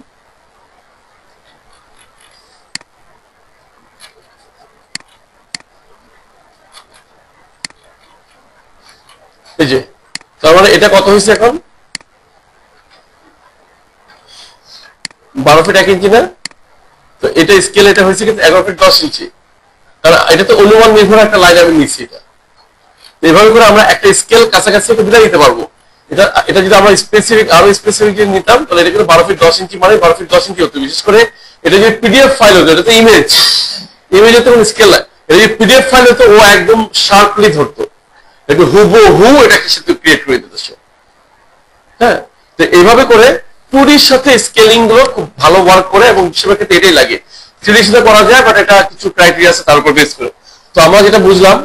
এই যে, তার মানে এটা কত হয়েছে এখন, 12 ফিট 1 ইঞ্চি না, তো এটা স্কেল এটা হয়েছে কিন্তু 11 ফিট 10 ইঞ্চি। কারণ এটা তো অনুমান নির্ভর একটা লাইন আমি নিচ্ছি। এটা এইভাবে করে আমরা একটা স্কেল কাছাকাছি দিলে দিতে পারবো। এটা এটা যদি আমরা স্পেসিফিক আরো স্পেসিফিক যদি নিতাম তাহলে এটা কিন্তু 12 ফিট 10 ইঞ্চি মানে 12 ফিট 10 ইঞ্চি হতো। বিশেষ করে এটা যদি পিডিএফ ফাইল হতো, এটা তো ইমেজ তো কোনো স্কেল নাই। এটা যদি পিডিএফ ফাইল হতো ও একদম শার্পলি ধরতো, একটু হুবহু এটাকে সাথে ক্রিয়েট করে দিত সে। হ্যাঁ, তো এইভাবে করে 2Dর সাথে স্কেলিং গুলো খুব ভালো ওয়ার্ক করে এবং বেশিরভাগ ক্ষেত্রে এটাই লাগে। 3Dর সাথে করা যায়, বাট এটা কিছু ক্রাইটেরিয়া আছে তার উপর বেস করে। তো আমরা যেটা বুঝলাম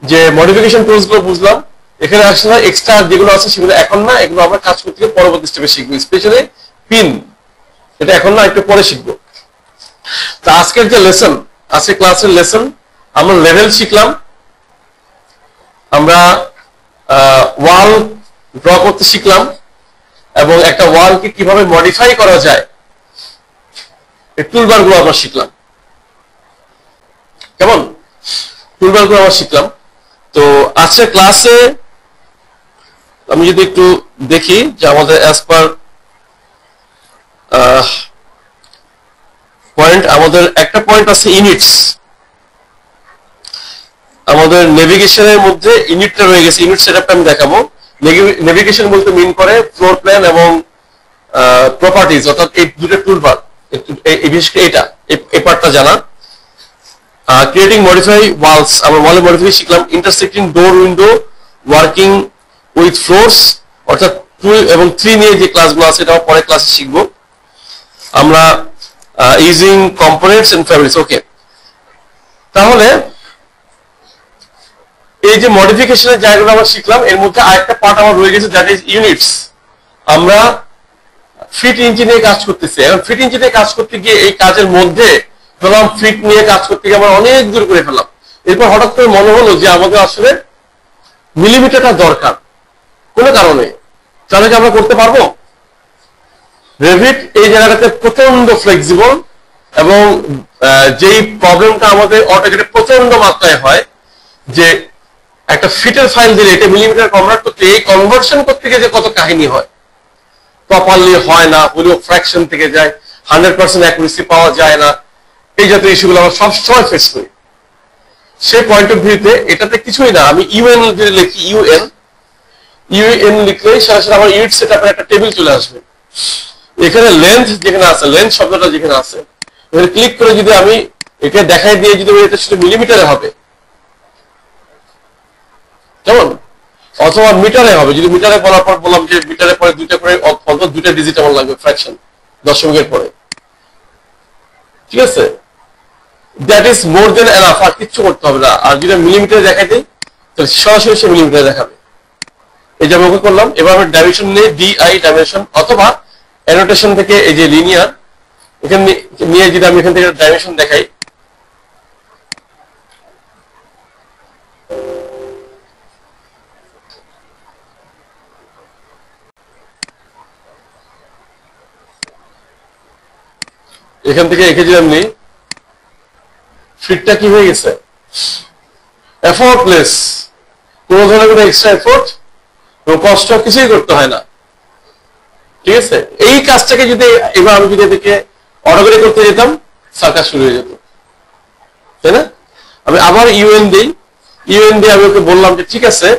যে মডিফিকেশন টুলস গুলো বুঝলাম, এখানে আসলে এক্সট্রা যেগুলো আছে সেগুলো এখন না, এগুলো আমরা কাজ করতে গিয়ে পরবর্তী স্টেপে শিখবো। স্পেশালি পিন, এটা এখন না, একটু পরে শিখবো। তো আজকের যে লেসন, আজকে ক্লাসের লেসন, আমরা লেভেল শিখলাম, আমরা ওয়াল ড্র করতে শিখলাম, এবং একটা ওয়ালকে কিভাবে মডিফাই করা যায় এই টুলবার গুলো আমরা শিখলাম। কেমন? টুলবার গুলো আমরা শিখলাম। তো আজকের ক্লাসে আমি যদি একটু দেখি যে আমাদের অ্যাজ পার পয়েন্ট, আমাদের একটা পয়েন্ট আছে ইউনিটস। আমাদের নেভিগেশনের মধ্যে ইউনিটটা রয়ে গেছে, ইউনিট সেটআপটা আমি দেখাবো। নেভিগেশন বলতে মিন করে ফ্লোর প্ল্যান এবং প্রপার্টিজ, অর্থাৎ এই দুটো টুলবার, বিশেষ করে এটা এই পার্টটা জানা। ক্রিয়েটিং মডিফাই ওয়ালস, আমরা ওয়ালে মডিফাই শিখলাম। Intersecting door window, working with floors, অর্থাৎ 2 এবং 3 নিয়ে যে ক্লাসগুলো আছে এটা পরে ক্লাসে শিখবো আমরা। Using components and fabrics. Okay, তাহলে এই যে মডিফিকেশনের জায়গাগুলো আমরা শিখলাম, এর মধ্যে আরেকটা পার্ট আমার রয়ে গেছে, দ্যাট ইজ ইউনিটস। আমরা ফিট ইঞ্চি নিয়ে কাজ করতেছি। এখন ফিট ইঞ্চি নিয়ে কাজ করতে গিয়ে এই কাজের মধ্যে ধরলাম ফিট নিয়ে কাজ করতে গিয়ে আমরা অনেক দূর করে ফেললাম। এরপর হঠাৎ করে মনে হলো যে আমাদের আসলে মিলিমিটারটা দরকার কোনো কারণে, তাহলে কি আমরা করতে পারবো? রেভিট এই জায়গাটাতে প্রচন্ড ফ্লেক্সিবল, এবং যেই প্রবলেমটা আমাদের অটোক্যাডে প্রচন্ড মাত্রায় হয় যে একটা ফিটের ফাইল দিলে এটা মিলিমিটার কনভার্ট করতে, এই কনভার্সন করতে গিয়ে যে কত কাহিনী হয়, প্রপারলি হয় না, হলেও ফ্র্যাকশন থেকে যায়, 100% অ্যাকুরেসি পাওয়া যায় না, এই জাতীয় ইস্যুগুলো আমরা সবসময় ফেস করি। সেই পয়েন্ট অফ ভিউতে এটাতে কিছুই না, আমি ইউএন যদি লিখি, ইউএন লিখলেই সরাসরি আমার ইউনিট সেটআপের একটা টেবিল চলে আসবে। এখানে লেন্থ যেখানে আছে, লেন্থ শব্দটা যেখানে আছে, এখানে ক্লিক করে যদি আমি এটা দেখাই দিয়ে যদি এটা শুধু মিলিমিটারে হবে, কেমন, অথবা মিটারে হবে, যদি মিটারে বলার পর বললাম যে মিটারে পরে দুইটা করে অন্তত 2টা ডিজিট আমার লাগবে ফ্র্যাকশন দশমিকের পরে, ঠিক আছে, that is more than enough, আর কিচ্ছু করতে হবে না। আর যদি মিলিমিটারে দেখাই দিই তাহলে সরাসরি সে মিলিমিটারে দেখাবে। এই যে আমি ওকে করলাম। এবার আমি ডাইমেনশন নিয়ে ডিআই ডাইমেনশন, অথবা অ্যানোটেশন থেকে এই যে লিনিয়ার এখানে নিয়ে যদি আমি এখান থেকে ডাইমেনশন দেখাই, এখান থেকে এঁকে যদি আমি ফিটটা কি হয়ে গেছে, এফোর্টলেস, কোন ধরনের কোনো এক্সট্রা এফোর্ট এবং কষ্ট কিছুই করতে হয় না, ঠিক আছে। এই কাজটাকে যদি এবার আমি যদি এদিকে অটোগ্রাফি করতে যেতাম, সার্কাস শুরু হয়ে যেত, তাই না। আমি আবার ইউএন দিই, ইউএন দিয়ে আমি ওকে বললাম যে ঠিক আছে,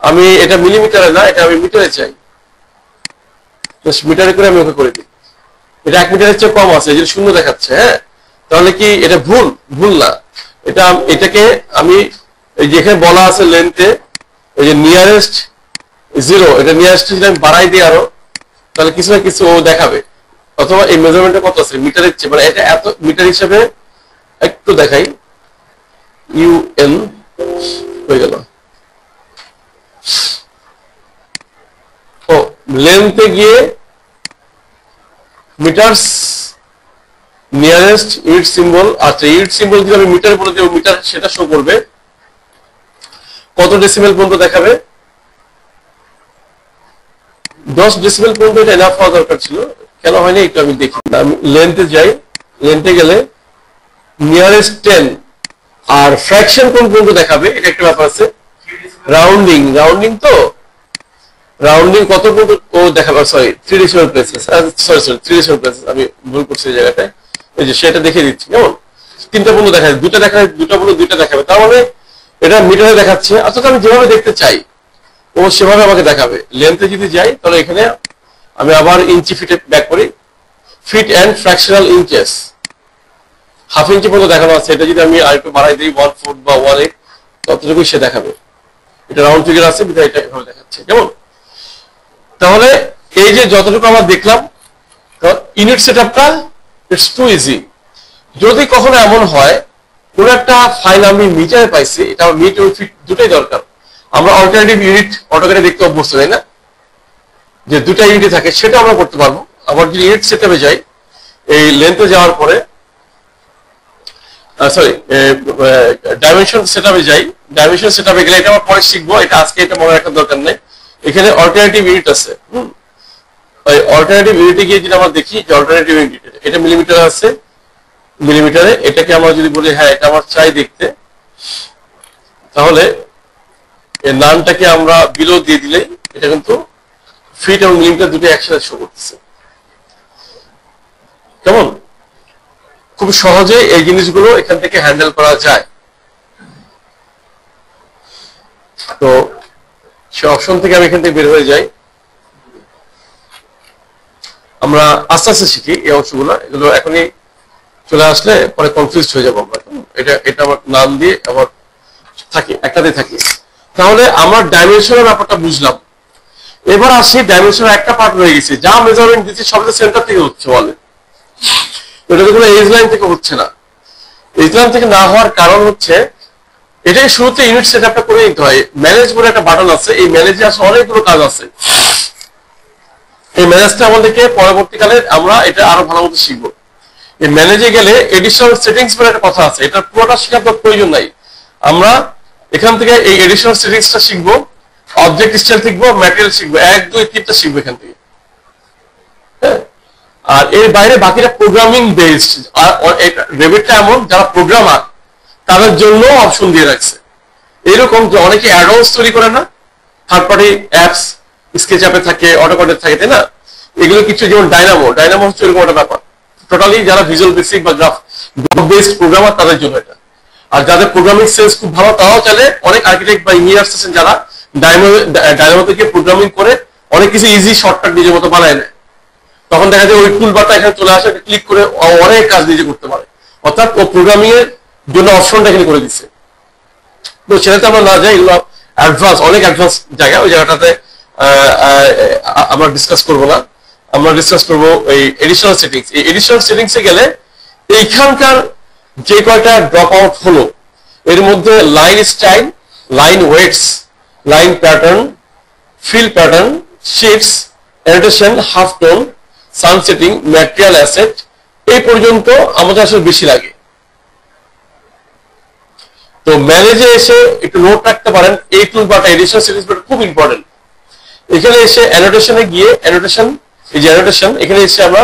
আমি এটা মিলিমিটারে না, এটা আমি মিটারে চাই, মিটারে করে আমি ওকে করে দিই। এটা 1 মিটারের চেয়ে কম আছে, যদি শূন্য দেখাচ্ছে, হ্যাঁ, তাহলে কি এটা ভুল? ভুল না। এটাকে আমি যেখানে বলা আছে লেন্থে ওই যে নিয়ারেস্ট 0, এটা নিয়ারেস্ট যদি আমি বাড়াই দিই আরো, তাহলে কিছু না কিছু ও দেখাবে। অথবা এই মেজারমেন্টটা কত আছে মিটারের চেয়ে, মানে এটা এত মিটার হিসেবে একটু দেখাই, ইউএন হয়ে গেল। ও লেন্থে গিয়ে মিটারস নিয়ারেস্ট ইউনিট সিম্বল। আচ্ছা, ইউনিট সিম্বল যদি আমি মিটার বলে দেব, মিটার সেটা শো করবে। কত ডেসিমেল পর্যন্ত দেখাবে? 10 ডেসিমেল পর্যন্ত এটা এনাফ হওয়া দরকার ছিল, কেন হয়নি একটু আমি দেখি। আমি লেন্থে যাই, লেন্থে গেলে নিয়ারেস্ট 10 আর ফ্র্যাকশন কোন পর্যন্ত দেখাবে এটা একটা ব্যাপার আছে। রাউন্ডিং, রাউন্ডিং তো রাউন্ডিং কত পর্যন্ত ও দেখাবে? Sorry 3 decimal places, sorry 3 decimal places, আমি ভুল করছি এই জায়গাটায়। এই যে সেটা দেখিয়ে দিচ্ছি, কেমন 3টা পর্যন্ত দেখাবে, 2টা দেখাবে, 2টা পর্যন্ত 2টা দেখাবে, তার মানে এটা মিটারে দেখাচ্ছে। অর্থাৎ আমি যেভাবে দেখতে চাই ও সেভাবে আমাকে দেখাবে। লেন্থে যদি যাই তাহলে এখানে আমি আবার ইঞ্চি ফিটে ব্যাক করি, feet and fractional inches, half ইঞ্চি পর্যন্ত দেখানো আছে। এটা যদি আমি আরেকটু বাড়াই দিই 1 ফুট বা 1/8, ততটুকুই সে দেখাবে। এটা রাউন্ড ফিগার আছে বিধায় এটা এভাবে দেখাচ্ছে, কেমন। তাহলে এই যে যতটুকু আমরা দেখলাম ইউনিট সেটআপটা, ইটস টু ইজি। যদি কখনো এমন হয় কোন একটা ফাইল আমি মিটারে পাইছি, এটা মিট এবং ফিট দুটোই দরকার। আমরা অল্টারনেটিভ ইউনিট অটোক্যাডে দেখতে অভ্যস্ত, তাই না, যে দুটা ইউনিট থাকে, সেটা আমরা করতে পারবো। আবার যদি ইউনিট সেটআপে যাই, এই লেন্থে যাওয়ার পরে সরি ডাইমেনশন সেটআপে যাই, ডাইমেনশন সেটআপে গেলে এটা আমরা পরে শিখবো, এটা আজকে এটা মনে রাখার দরকার নেই। এখানে অল্টারনেটিভ ইউনিট আছে, ওই অল্টারনেটিভ ইউনিটে গিয়ে যদি আমরা দেখি যে অল্টারনেটিভ ইউনিট এটা মিলিমিটার আছে, মিলিমিটারে এটাকে আমরা যদি বলি হ্যাঁ এটা আমার চাই দেখতে, তাহলে এর নামটাকে আমরা বিলো দিয়ে দিলেই এটা কিন্তু ফিট এবং মিলিমিটার দুটো একসাথে শো করতেছে, কেমন। খুব সহজে এই জিনিসগুলো এখান থেকে হ্যান্ডেল করা যায়। তো সে অপশন থেকে আমি এখান থেকে বের হয়ে যাই। আমরা আস্তে আস্তে শিখি এই অংশগুলো, এগুলো এখনই চলে আসলে পরে কনফিউজ হয়ে যাবো আমরা। এটা আমার নাম দিয়ে আবার থাকি, একটাতে থাকি। তাহলে আমার ডাইমেনশনের ব্যাপারটা বুঝলাম। এবার আসি ডাইমেনশনের একটা পার্ট রয়ে গেছে, যা মেজারমেন্ট দিচ্ছি সব সেন্টার থেকে হচ্ছে, বলে এটা তো কোনো এজ লাইন থেকে হচ্ছে না। এজ লাইন থেকে না হওয়ার কারণ হচ্ছে এটাই শুরুতে ইউনিট সেটআপটা করে নিতে হয়। ম্যানেজ বলে একটা বাটন আছে, এই ম্যানেজে আসলে অনেকগুলো কাজ আছে। এই ম্যানেজটা আমাদেরকে পরবর্তীকালে আমরা এটা আরো ভালো মতো শিখবো। এই ম্যানেজে গেলে এডিশনাল সেটিংস বলে একটা কথা আছে, এটা পুরোটা শেখার তো প্রয়োজন নাই। আমরা এখান থেকে এই এডিশনাল সেটিংসটা শিখবো, অবজেক্ট স্টাইল শিখবো, ম্যাটেরিয়াল শিখবো, 1 2 3টা শিখবো এখান থেকে। হ্যাঁ, আর এর বাইরে বাকিটা প্রোগ্রামিং বেসড। আর রেভিটটা এমন যারা প্রোগ্রামার তাদের জন্য অপশন দিয়ে রাখছে। এরকম যে অনেকে অ্যাডভান্স তৈরি করে না, থার্ড পার্টি অ্যাপস স্কেচআপে থাকে, অটোক্যাডে থাকে, তাই না। এগুলো কিছু যেমন ডাইনামো হচ্ছে এরকম একটা ব্যাপার। টোটালি যারা ভিজুয়াল বেসিক বা গ্রাফ বেসড প্রোগ্রামার তাদের জন্য এটা। আর যাদের প্রোগ্রামিং সেন্স খুব ভালো তারাও চাইলে, অনেক আর্কিটেক্ট বা ইঞ্জিনিয়ার্স আছেন যারা ডাইনামো থেকে প্রোগ্রামিং করে অনেক কিছু ইজি শর্টকাট নিজের মতো বানায় নেয়। তখন দেখা যায় ওই টুল বারটা এখানে চলে আসে, ক্লিক করে অনেক কাজ নিজে করতে পারে। অর্থাৎ ও প্রোগ্রামিং এর জন্য অপশনটা এখানে করে দিচ্ছে। তো সেটাতে আমরা না যাই, এগুলো অ্যাডভান্স, অনেক অ্যাডভান্স জায়গা, ওই জায়গাটাতে আমরা ডিসকাস করবো না। আমরা ডিসকাস করবো এই এডিশনাল সেটিংস। এই এডিশনাল সেটিংসে গেলে এইখানকার যে কয়টা ড্রপ আউট হলো, এর মধ্যে line style, line weights, line pattern, fill pattern, sheets, annotation, half tone, sun settings, material asset, এই পর্যন্ত আমাদের আসলে বেশি লাগে। তো ম্যানেজে এসে একটু নোট রাখতে পারেন, এই টুলবারটা এডিশনাল সেটিংস খুব ইম্পর্টেন্ট। এখানে এসে অ্যানোটেশনে গিয়ে অ্যানোটেশন, এই যে অ্যানোটেশন, এখানে এসে আমরা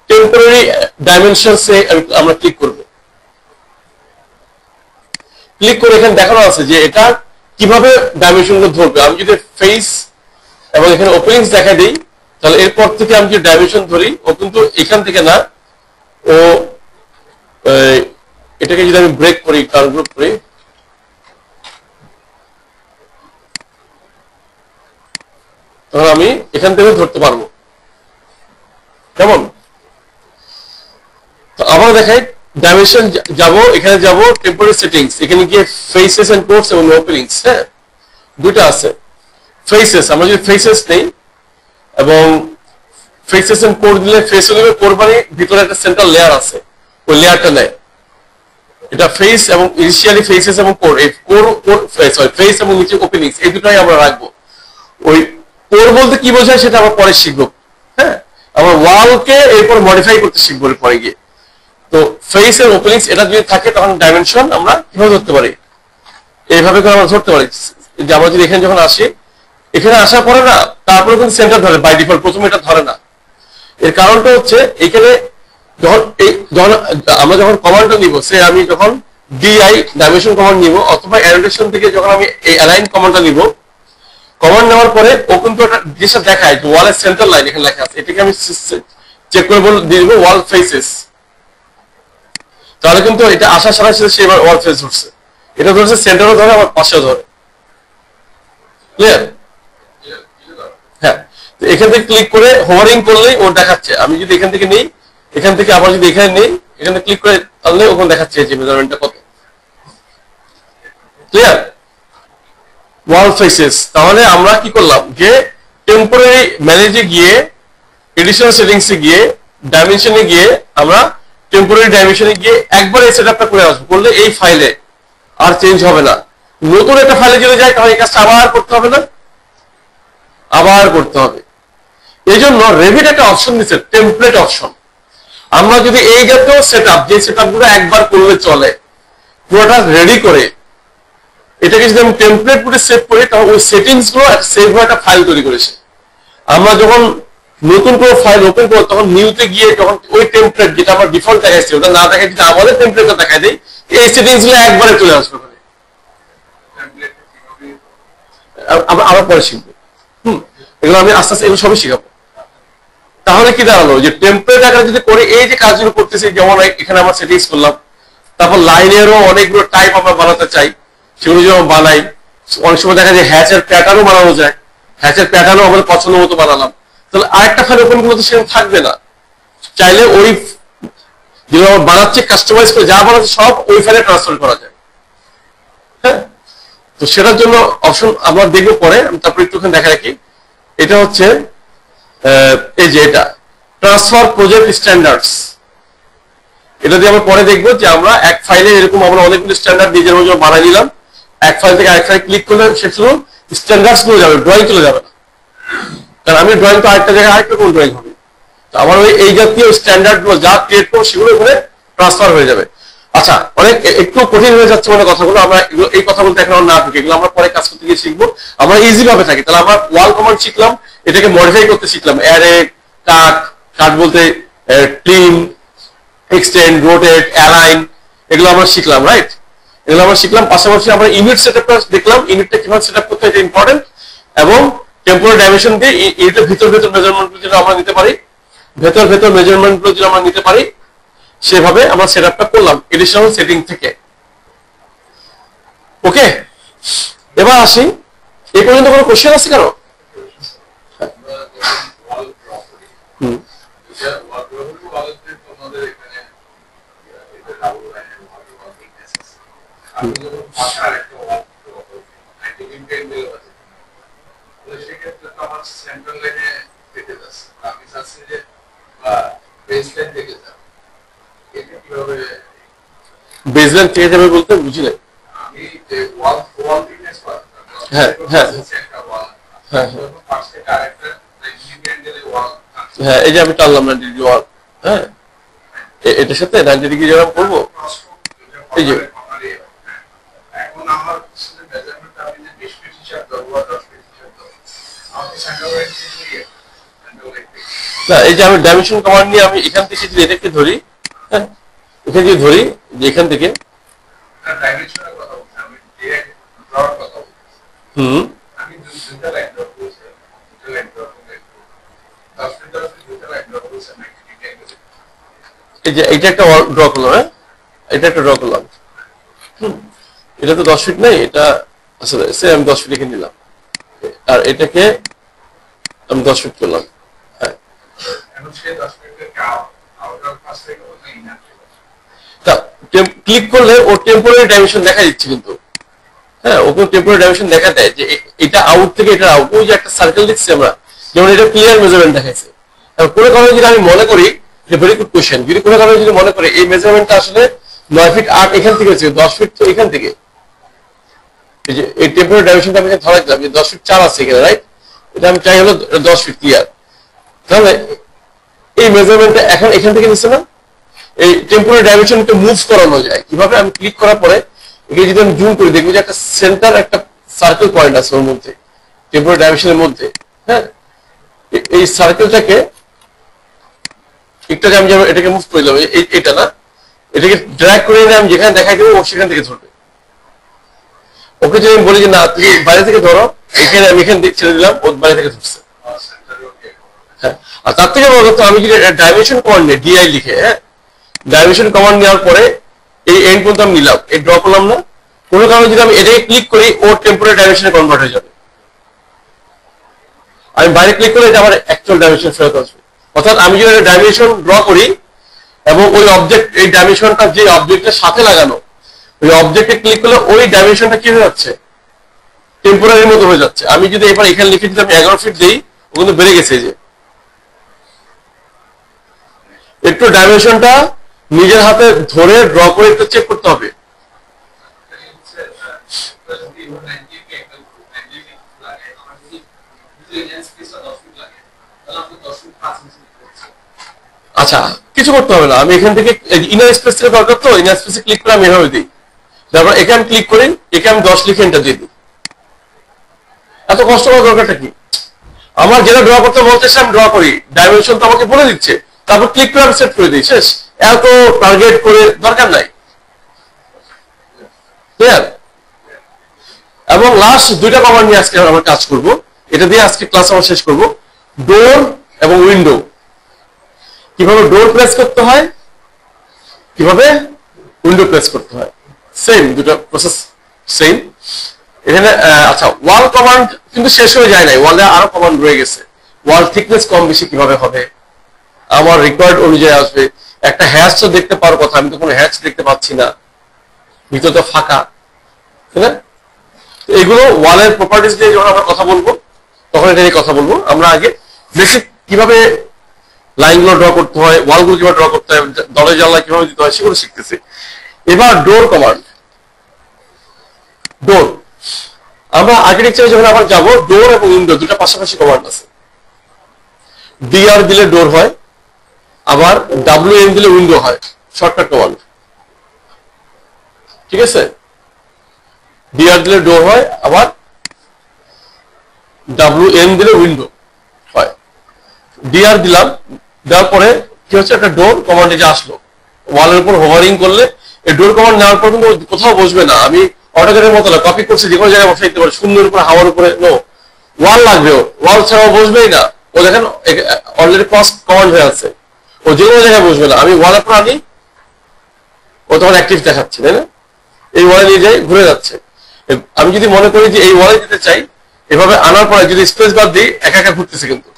টেম্পোরারি ডাইমেনশনসে আমরা ক্লিক করব। ক্লিক করে এখানে দেখানো আছে যে এটা কিভাবে ডাইমেনশনগুলো ধরবে। আমি যদি ফেস এবং এখানে ওপেনিংস দেখা দিই, তাহলে এরপর থেকে আমি যদি ডাইমেনশন ধরি, ও কিন্তু এখান থেকে না, ও এটাকে যদি আমি ব্রেক করি, কার্ভ গ্রুপ করি, তখন আমি এখান থেকে ধরতে পারবো, কেমন। তো আবার দেখাই, ডাইমেনশন যাব, এখানে যাব টেম্পোরারি সেটিংস, এখানে গিয়ে ফেসেস এন্ড কোডস এবং ওপেনিংস, হ্যাঁ দুটো আছে। ফেসেস, আমরা যদি ফেসেস নেই এবং ফেসেস এন্ড কোড দিলে, ফেস নেবে, কোড মানে ভিতরে একটা সেন্ট্রাল লেয়ার আছে, ওই লেয়ারটা নেয়। এটা ফেস এবং ইনিশিয়ালি ফেসেস এবং কোড, এই কোড সরি ফেস এবং নিচে ওপেনিংস, এই দুটোই আমরা রাখবো। ওই কোর বলতে কি বোঝায় সেটা আমরা পরে শিখবো। হ্যাঁ, আমরা ওয়ালকে এরপর মডিফাই করতে শিখবো পরে গিয়ে। তো ফেস এর ওপেনিংস এটা যদি থাকে তখন ডাইমেনশন আমরা কিভাবে ধরতে পারি, এইভাবে করে আমরা ধরতে পারি যে আমরা যদি এখানে যখন আসি, এখানে আসার পরে না তারপরে কিন্তু সেন্টার ধরে বাই ডিফল্ট, প্রথমে এটা ধরে না। এর কারণটা হচ্ছে এখানে যখন আমরা যখন কমান্ডটা নিব, সে আমি যখন ডিআই ডাইমেনশন কমান্ড নিব অথবা অ্যানোটেশন থেকে যখন আমি এই অ্যালাইন কমান্ডটা নিব, কমান্ড নেওয়ার পরে ও কিন্তু একটা জিনিসটা দেখায় যে ওয়ালের সেন্টার লাইন এখানে লেখা আছে, এটাকে আমি চেক করে দিয়ে দিব ওয়াল ফেসেস, তাহলে কিন্তু এটা আসার সাথে সাথে সে এবার ওয়াল ফেস ধরছে, এটা ধরছে সেন্টারও ধরে আবার পাশেও ধরে। ক্লিয়ার? হ্যাঁ, তো এখান থেকে ক্লিক করে হোভারিং করলেই ও দেখাচ্ছে। আমি যদি এখান থেকে নেই, এখান থেকে আবার যদি এখানে নেই, এখানে ক্লিক করে তাহলে ওখানে দেখাচ্ছে যে মেজারমেন্টটা কত। ক্লিয়ার? ওয়াল ফেসেস। তাহলে আমরা কি করলাম যে টেম্পোরারি ম্যানেজে গিয়ে, এডিশনাল সেটিংসে গিয়ে, ডাইমেনশনে গিয়ে আমরা টেম্পোরারি ডাইমেনশনে গিয়ে একবার এই সেটআপটা করে আসবো, করলে এই ফাইলে আর চেঞ্জ হবে না। নতুন একটা ফাইলে যদি যায় তাহলে এই কাজটা আবার করতে হবে না, আবার করতে হবে। এই জন্য রেভিট একটা অপশন দিচ্ছে, টেমপ্লেট অপশন। আমরা যদি এই জাতীয় সেটআপ, যে সেটআপ গুলো একবার করলে চলে, পুরোটা রেডি করে এটাকে যদি আমি টেমপ্লেট করে সেভ করি, তাহলে ওই সেটিংস গুলো সেভ হয়ে একটা ফাইল তৈরি করেছে। আমরা যখন নতুন কোনো ফাইল ওপেন করবো তখন নিউতে গিয়ে যখন ওই টেমপ্লেট যেটা আমার ডিফল্ট দেখাচ্ছে ওটা না দেখায়, যদি আমাদের টেমপ্লেটটা দেখায় দেয়, এই সেটিংস গুলো একবারে চলে আসবে। আমরা পরে শিখবো। এগুলো আমি আস্তে আস্তে এগুলো সবই শিখাবো। তাহলে কি দাঁড়ালো যে টেমপ্লেট আকারে যদি করে এই যে কাজগুলো করতেছি, যেমন এখানে আমরা সেটিংস করলাম, তারপর লাইনেরও অনেকগুলো টাইপ আমরা বানাতে চাই, সেগুলো যদি আমরা বানাই, অনেক সময় দেখা যায় হ্যাচের প্যাটার্নও বানানো যায়, হ্যাচের প্যাটার্নও আমাদের পছন্দ মতো বানালাম, তাহলে আরেকটা ফাইল ওপেন করলে তো সেখানে থাকবে না। চাইলে ওই যেগুলো আমরা বানাচ্ছি কাস্টমাইজ করে যা বানাচ্ছে সব ওই ফাইলে ট্রান্সফার করা যায়। হ্যাঁ, তো সেটার জন্য অপশন আমরা দেখবো পরে, তারপর একটুখানি দেখা রাখি। এটা হচ্ছে এই যে এটা ট্রান্সফার প্রজেক্ট স্ট্যান্ডার্ডস, এটা দিয়ে আমরা পরে দেখবো যে আমরা এক ফাইলে এরকম আমরা অনেকগুলো স্ট্যান্ডার্ড নিজের মধ্যে বানাই নিলাম, এক ফাইল থেকে আরেক ফাইল ক্লিক করলে সেগুলো স্ট্যান্ডার্ডস গুলো যাবে, ড্রয়িং চলে যাবে না। কারণ আমি ড্রয়িং তো আরেকটা জায়গায় আরেকটা কোন ড্রয়িং হবে, তো আমার ওই এই জাতীয় স্ট্যান্ডার্ড গুলো যা ক্রিয়েট করবো সেগুলো এখানে ট্রান্সফার হয়ে যাবে। আচ্ছা, অনেক একটু কঠিন হয়ে যাচ্ছে মানে কথাগুলো, আমরা এই কথা বলতে এখন না ঢুকে, এগুলো আমরা পরে কাজ করতে গিয়ে শিখবো। আমরা ইজি ভাবে থাকি, তাহলে আমরা ওয়াল কমান্ড শিখলাম, এটাকে মডিফাই করতে শিখলাম, অ্যারে, কাট, কাট বলতে ট্রিম, এক্সটেন্ড, রোটেট, অ্যালাইন, এগুলো আমরা শিখলাম, রাইট? এগুলো আমরা শিখলাম। পাশাপাশি আমরা ইউনিট সেটআপটা দেখলাম, ইউনিটটা কিভাবে সেটআপ করতে হয় এটা ইম্পর্টেন্ট, এবং টেম্পোরারি ডাইমেনশন দিয়ে ইউনিটের ভিতর মেজারমেন্ট গুলো যেটা আমরা নিতে পারি, ভেতর মেজারমেন্ট গুলো যেটা আমরা নিতে পারি, সেভাবে আমরা সেটআপটা করলাম এডিশনাল সেটিং থেকে। ওকে, এবার আসি, এই পর্যন্ত কোনো কোশ্চেন আছে কারো? বেসলাইন থেকে যাবে বলতে বুঝি নাই। হ্যাঁ হ্যাঁ হ্যাঁ হ্যাঁ, এই যে আমি টানলাম 90 ডিগ্রি ওয়াল, হ্যাঁ এটার সাথে 90 ডিগ্রি যেরকম করবো, এই যে না, এই যে আমি ডাইমেনশন কমান্ড নিয়ে আমি এখান থেকে যদি এটাকে ধরি, হ্যাঁ এখানে যদি ধরি যে এখান থেকে এই যে এটা একটা ড্র করলাম, হ্যাঁ এটা একটা ড্র করলাম, এটা তো 10 ফিট নাই, এটা আসলে আমি 10 ফিট লিখে নিলাম, আর এটাকে আমি 10 ফিট করলাম। হ্যাঁ, ক্লিক করলে ও টেম্পোরারি ডাইমেনশন দেখা দিচ্ছে, কিন্তু হ্যাঁ ওকে টেম্পোরারি ডাইমেনশন দেখা দেয় যে এটা আউট থেকে এটা আউট। ওই যে একটা সার্কেল দিচ্ছে আমরা, যেমন এটা ক্লিয়ার মেজারমেন্ট দেখাইছে। কোনো কারণে যদি আমি মনে করি, ভেরি গুড কোয়েশ্চেন, যদি কোনো কারণে যদি মনে করি এই মেজারমেন্টটা আসলে 9 ফিট 8 এখান থেকে হচ্ছে, 10 ফিট তো এখান থেকে, এই যে এই টেম্পোরারি ডাইমেনশনটা আমি ধরে দিলাম যে 10 ফিট 4 আছে এখানে, রাইট? এটা আমি চাই হলো 10 ফিট ক্লিয়ার। তাহলে এই মেজারমেন্টটা এখন এখান থেকে নিচ্ছে না, এই টেম্পোরারি ডাইমেনশনকে মুভ করানো যায় কিভাবে? আমি ক্লিক করার পরে একে যদি আমি জুম করি দেখবো যে একটা সেন্টার একটা সার্কেল পয়েন্ট আছে ওর মধ্যে, টেম্পোরারি ডাইমেনশনের মধ্যে। হ্যাঁ, এই সার্কেলটাকে একটু আমি এটাকে মুভ করে দিলাম, এটা না, এটাকে ড্র্যাগ করে নিয়ে আমি যেখানে দেখাই দেবো ও সেখান থেকে ধরবে। ওকে যদি আমি বলি যে না তুমি বাইরে থেকে ধরো, এখানে আমি এখানে ছেড়ে দিলাম, ও বাইরে থেকে ধরছে। হ্যাঁ, আর তার থেকে বড় কথা আমি যদি ডাইমেনশন কমান্ড নিই, ডিআই লিখে, হ্যাঁ, ডাইমেনশন কমান্ড নেওয়ার পরে এই এন্ড পর্যন্ত আমি নিলাম, এই ড্র করলাম না, কোনো কারণে যদি আমি এটাকে ক্লিক করি ও টেম্পোরারি ডাইমেনশনে কনভার্ট হয়ে যাবে। আমি বাইরে ক্লিক করলে এটা আমার অ্যাকচুয়াল ডাইমেনশন ফেরত আসবে। অর্থাৎ আমি যদি ডাইমেনশন ড্র করি এবং ওই অবজেক্ট, এই ডাইমেনশনটা যে অবজেক্টের সাথে লাগানো, ওই অবজেক্টে ক্লিক করলে ওই ডাইমেনশনটা কি হয়ে যাচ্ছে? টেম্পোরারির মতো হয়ে যাচ্ছে। আমি যদি এবার এখানে লিখে দিই আমি 11 ফিট দিই, ও কিন্তু বেড়ে গেছে। যে একটু ডাইমেনশনটা নিজের হাতে ধরে ড্র করে একটু চেক করতে হবে। আচ্ছা, কিছু করতে হবে না, আমি এখান থেকে ইনার স্পেস থেকে দরকার, তো ইনার স্পেসে ক্লিক করে আমি এভাবে দিই, তারপর একে আমি ক্লিক করি, একে আমি 10 লিখে এন্টার দিয়ে দিই। এত কষ্ট করার দরকারটা কি? আমার যেটা ড্র করতে বলতেছে আমি ড্র করি, ডাইমেনশন তো আমাকে বলে দিচ্ছে, তারপর ক্লিক করে আমি সেট করে দিই, শেষ। এত টার্গেট করে দরকার নাই। ক্লিয়ার? এবং লাস্ট দুইটা কমান্ড নিয়ে আজকে আমরা কাজ করব, এটা দিয়ে আজকে ক্লাস আমরা শেষ করব। ডোর এবং উইন্ডো, কিভাবে ডোর প্লেস করতে হয়, কিভাবে উইন্ডো প্লেস করতে হয়, সেম দুটো প্রসেস সেম এখানে। আচ্ছা, ওয়াল কমান্ড কিন্তু শেষ হয়ে যায় নাই, ওয়ালে আরো কমান্ড রয়ে গেছে। ওয়াল থিকনেস কম বেশি কিভাবে হবে, আমার রিকোয়ার্ড অনুযায়ী আসবে। একটা হ্যাচ তো দেখতে পাওয়ার কথা, আমি তো কোনো হ্যাচ দেখতে পাচ্ছি না, ভিতর তো ফাঁকা, তাই না? এগুলো ওয়ালের প্রপার্টিজ নিয়ে যখন আমরা কথা বলবো তখন এটা নিয়ে কথা বলবো। আমরা আগে বেসিক কিভাবে লাইনগুলো ড্র করতে হয়, ওয়ালগুলো কিভাবে ড্র করতে হয়, দরজা জানলা কিভাবে দিতে হয় সেগুলো শিখতেছি। এবার ডোর কমান্ড। ডোর আমরা আর্কিটেকচারে যখন আবার যাবো, ডোর এবং উইন্ডো দুটো পাশাপাশি কমান্ড আছে। ডিআর দিলে ডোর হয়, আবার ডাব্লিউএন দিলে উইন্ডো হয়, শর্টকাট কমান্ড। ঠিক আছে, ডিআর দিলে ডোর হয়, আবার ডাব্লিউএন দিলে উইন্ডো হয়। ডিআর দিলাম, দেওয়ার পরে কি হচ্ছে, একটা ডোর কমান্ড যে আসলো, ওয়ালের উপর হোভারিং করলে এই ডোর কমান্ড নেওয়ার পর কিন্তু কোথাও বসবে না। আমি অটোক্যাডের মতো না কপি করছি, যে কোনো জায়গায় বসে দিতে পারি, শূন্যের উপরে হাওয়ার উপরে, নো, ওয়াল লাগবে, ওয়াল ছাড়াও বসবেই না। ও দেখেন অলরেডি ক্রস কমান্ড হয়ে আছে, ও যে কোনো জায়গায় বসবে না। আমি ওয়ালের উপর আনি, ও তখন অ্যাক্টিভ দেখাচ্ছে, তাই না? এই ওয়ালে নিয়ে যাই, ঘুরে যাচ্ছে। আমি যদি মনে করি যে এই ওয়ালে দিতে চাই, এভাবে আনার পরে যদি স্পেস বার দিই, একা একা ঘুরতেছে, কিন্তু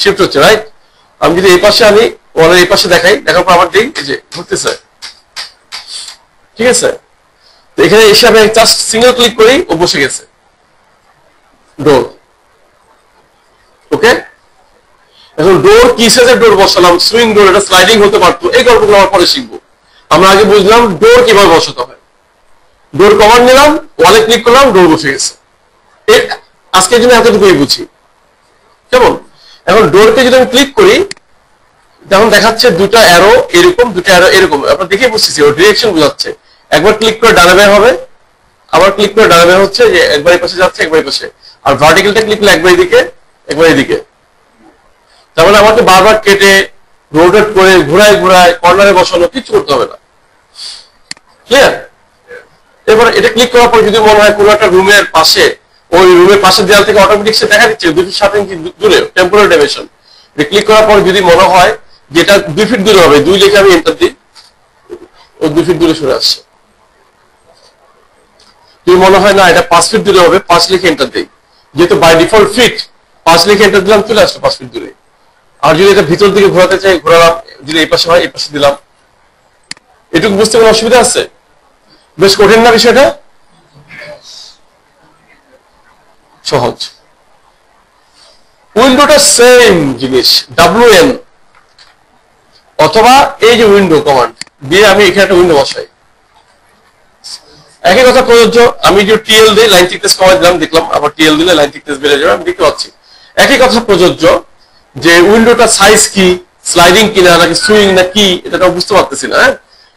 শিফট হচ্ছে, রাইট? আমি যদি এই পাশে আনি, ওয়ালের এই পাশে দেখাই, দেখার পর আবার দিই, এই যে ঘুরতেছে। ঠিক আছে, এখানে এসে আমি জাস্ট সিঙ্গেল ক্লিক করি, ও বসে গেছে ডোর। ওকে, এখন ডোর কি সাইজের ডোর বসালাম, সুইং ডোর, এটা স্লাইডিং হতে পারতো, এই গল্পগুলো আমরা পরে শিখবো। আমরা আগে বুঝলাম ডোর কিভাবে বসাতে হয়। ডোর কমান্ড নিলাম, ওয়ালে ক্লিক করলাম, ডোর বসে গেছে। আজকের জন্য এতটুকুই বুঝি, কেমন? এখন ডোরকে যদি আমি ক্লিক করি, তখন দেখাচ্ছে দুটো অ্যারো এরকম, দুটো অ্যারো এরকম। আপনার দেখে বুঝতেছি ও ডিরেকশন বোঝাচ্ছে। একবার ক্লিক করে ডানে বের হবে, আবার ক্লিক করে ডানে বের হচ্ছে, যে একবার এই পাশে যাচ্ছে, একবার এই পাশে। আর ভার্টিক্যালটা ক্লিক করলে একবার এদিকে, একবার এদিকে। তার মানে আমাকে বারবার কেটে রোটেট করে ঘোরায় ঘোরায় কর্নারে বসানো কিছু করতে হবে না। ক্লিয়ার? এবার এটা ক্লিক করার পর যদি মনে হয় কোনো একটা রুমের পাশে, ওই রুমের পাশের দেয়াল থেকে অটোমেটিক সে দেখা দিচ্ছে 2 ফিট 7 ইঞ্চি দূরে, টেম্পোরারি ডাইমেনশন। ক্লিক করার পর যদি মনে হয় যে এটা 2 ফিট দূরে হবে, 2 লিখে আমি এন্টার দিই, ও 2 ফিট দূরে সরে আসছে। যদি মনে হয় না এটা 5 ফিট দূরে হবে, 5 লিখে এন্টার দিই, যেহেতু বাই ডিফল্ট ফিট 5 লিখে এন্টার দিলাম, চলে আসলো 5 ফিট দূরে। আর যদি এটা ভিতর দিকে ঘোরাতে চাই, ঘোরালাম, যদি এই পাশে হয় এই পাশে দিলাম। এটুকু বুঝতে কোনো অসুবিধা আছে? বেশ কঠিন না বিষয়টা? সহজ। উইন্ডোটা সেম জিনিস, ডাব্লিউএন অথবা এই যে উইন্ডো কমান্ড দিয়ে আমি এখানে একটা উইন্ডো বসাই, একই কথা প্রযোজ্য। আমি যে টিএল দিই, লাইন থিকনেস কমাই দিলাম, দেখলাম আবার টিএল দিলে লাইন থিকনেস বেড়ে যাবে, আমি দেখতে পাচ্ছি। একই কথা প্রযোজ্য যে উইন্ডোটা সাইজ কি, স্লাইডিং কিনা নাকি সুইং না কি এটা বুঝতে পারতেছি না।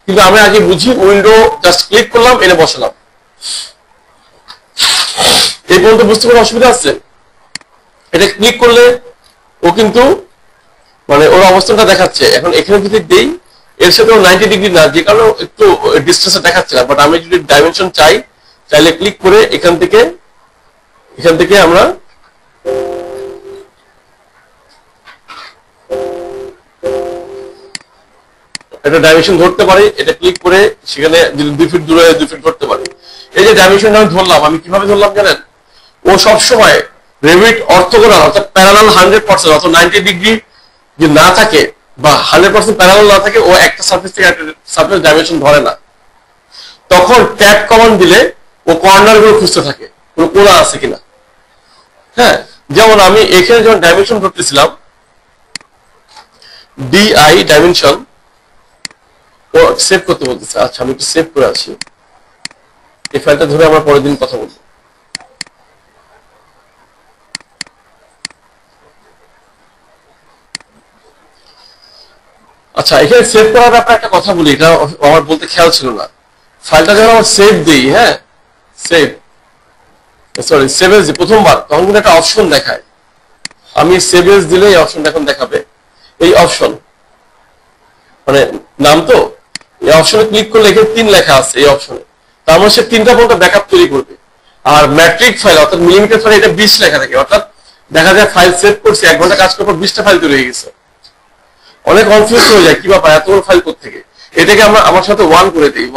কিন্তু আমি আগে বুঝি, উইন্ডো জাস্ট ক্লিক করলাম, এনে বসালাম। এই পর্যন্ত বুঝতে কোনো অসুবিধা আছে? এটা ক্লিক করলে ও কিন্তু মানে ওর অবস্থানটা দেখাচ্ছে। এখন এখানে যদি দেই, এর সাথে 90 ডিগ্রি না, যে কারণে একটু ডিস্টেন্সে দেখাচ্ছে না। বাট আমি যদি ডাইমেনশন চাইলে ক্লিক করে এখান থেকে আমরা একটা ডাইমেনশন ধরতে পারি। এটা ক্লিক করে সেখানে যদি 2 ফিট দূরে 2 ফিট ধরতে পারি। এই যে ডাইমেনশনটা আমি ধরলাম, আমি কিভাবে ধরলাম জানেন? ও সবসময় রেভিট অর্থোগোনাল অর্থাৎ প্যারালাল 100% অর্থাৎ 90 ডিগ্রি যে না থাকে বা 100% প্যারালাল না থাকে, ও একটা সারফেস থেকে একটা সারফেস ডাইমেনশন ধরে না। তখন ট্যাব কমান্ড দিলে ও কর্নার গুলো খুঁজতে থাকে কোনো কোণা আছে কিনা। হ্যাঁ, যেমন আমি এখানে যখন ডাইমেনশন ধরতেছিলাম, ডিআই ডাইমেনশন, ও সেভ করতে বলতেছে। আচ্ছা, আমি একটু সেভ করে আছি। এই ফাইলটা ধরে আমরা পরের দিন কথা বলবো। আচ্ছা, এখানে সেভ করার ব্যাপারে একটা কথা বলি, এটা আমার বলতে খেয়াল ছিল না। ফাইলটা যখন আমরা সেভ দিই, হ্যাঁ সেভ এজ প্রথমবার, তখন কিন্তু একটা অপশন দেখায়। আমি সেভ এজ দিলে এই অপশনটা এখন দেখাবে। এই অপশন মানে নাম তো, এই অপশনে ক্লিক করলে এখানে 3 লেখা আছে। এই অপশনে তার মানে সে 3টা পর্যন্ত ব্যাকআপ তৈরি করবে। আর ম্যাট্রিক ফাইল অর্থাৎ মিলিমিটার ফাইল, এটা 20 লেখা থাকে। অর্থাৎ দেখা যায় ফাইল সেভ করছি, 1 ঘন্টা কাজ করার পর 20টা ফাইল তৈরি হয়ে গেছে। অনেক কনফিউজ হয়ে যায়, কি ব্যাপার এত বড় ফাইল কোত্থেকে। এটাকে আমরা আমার সাথে 1 করে দিই।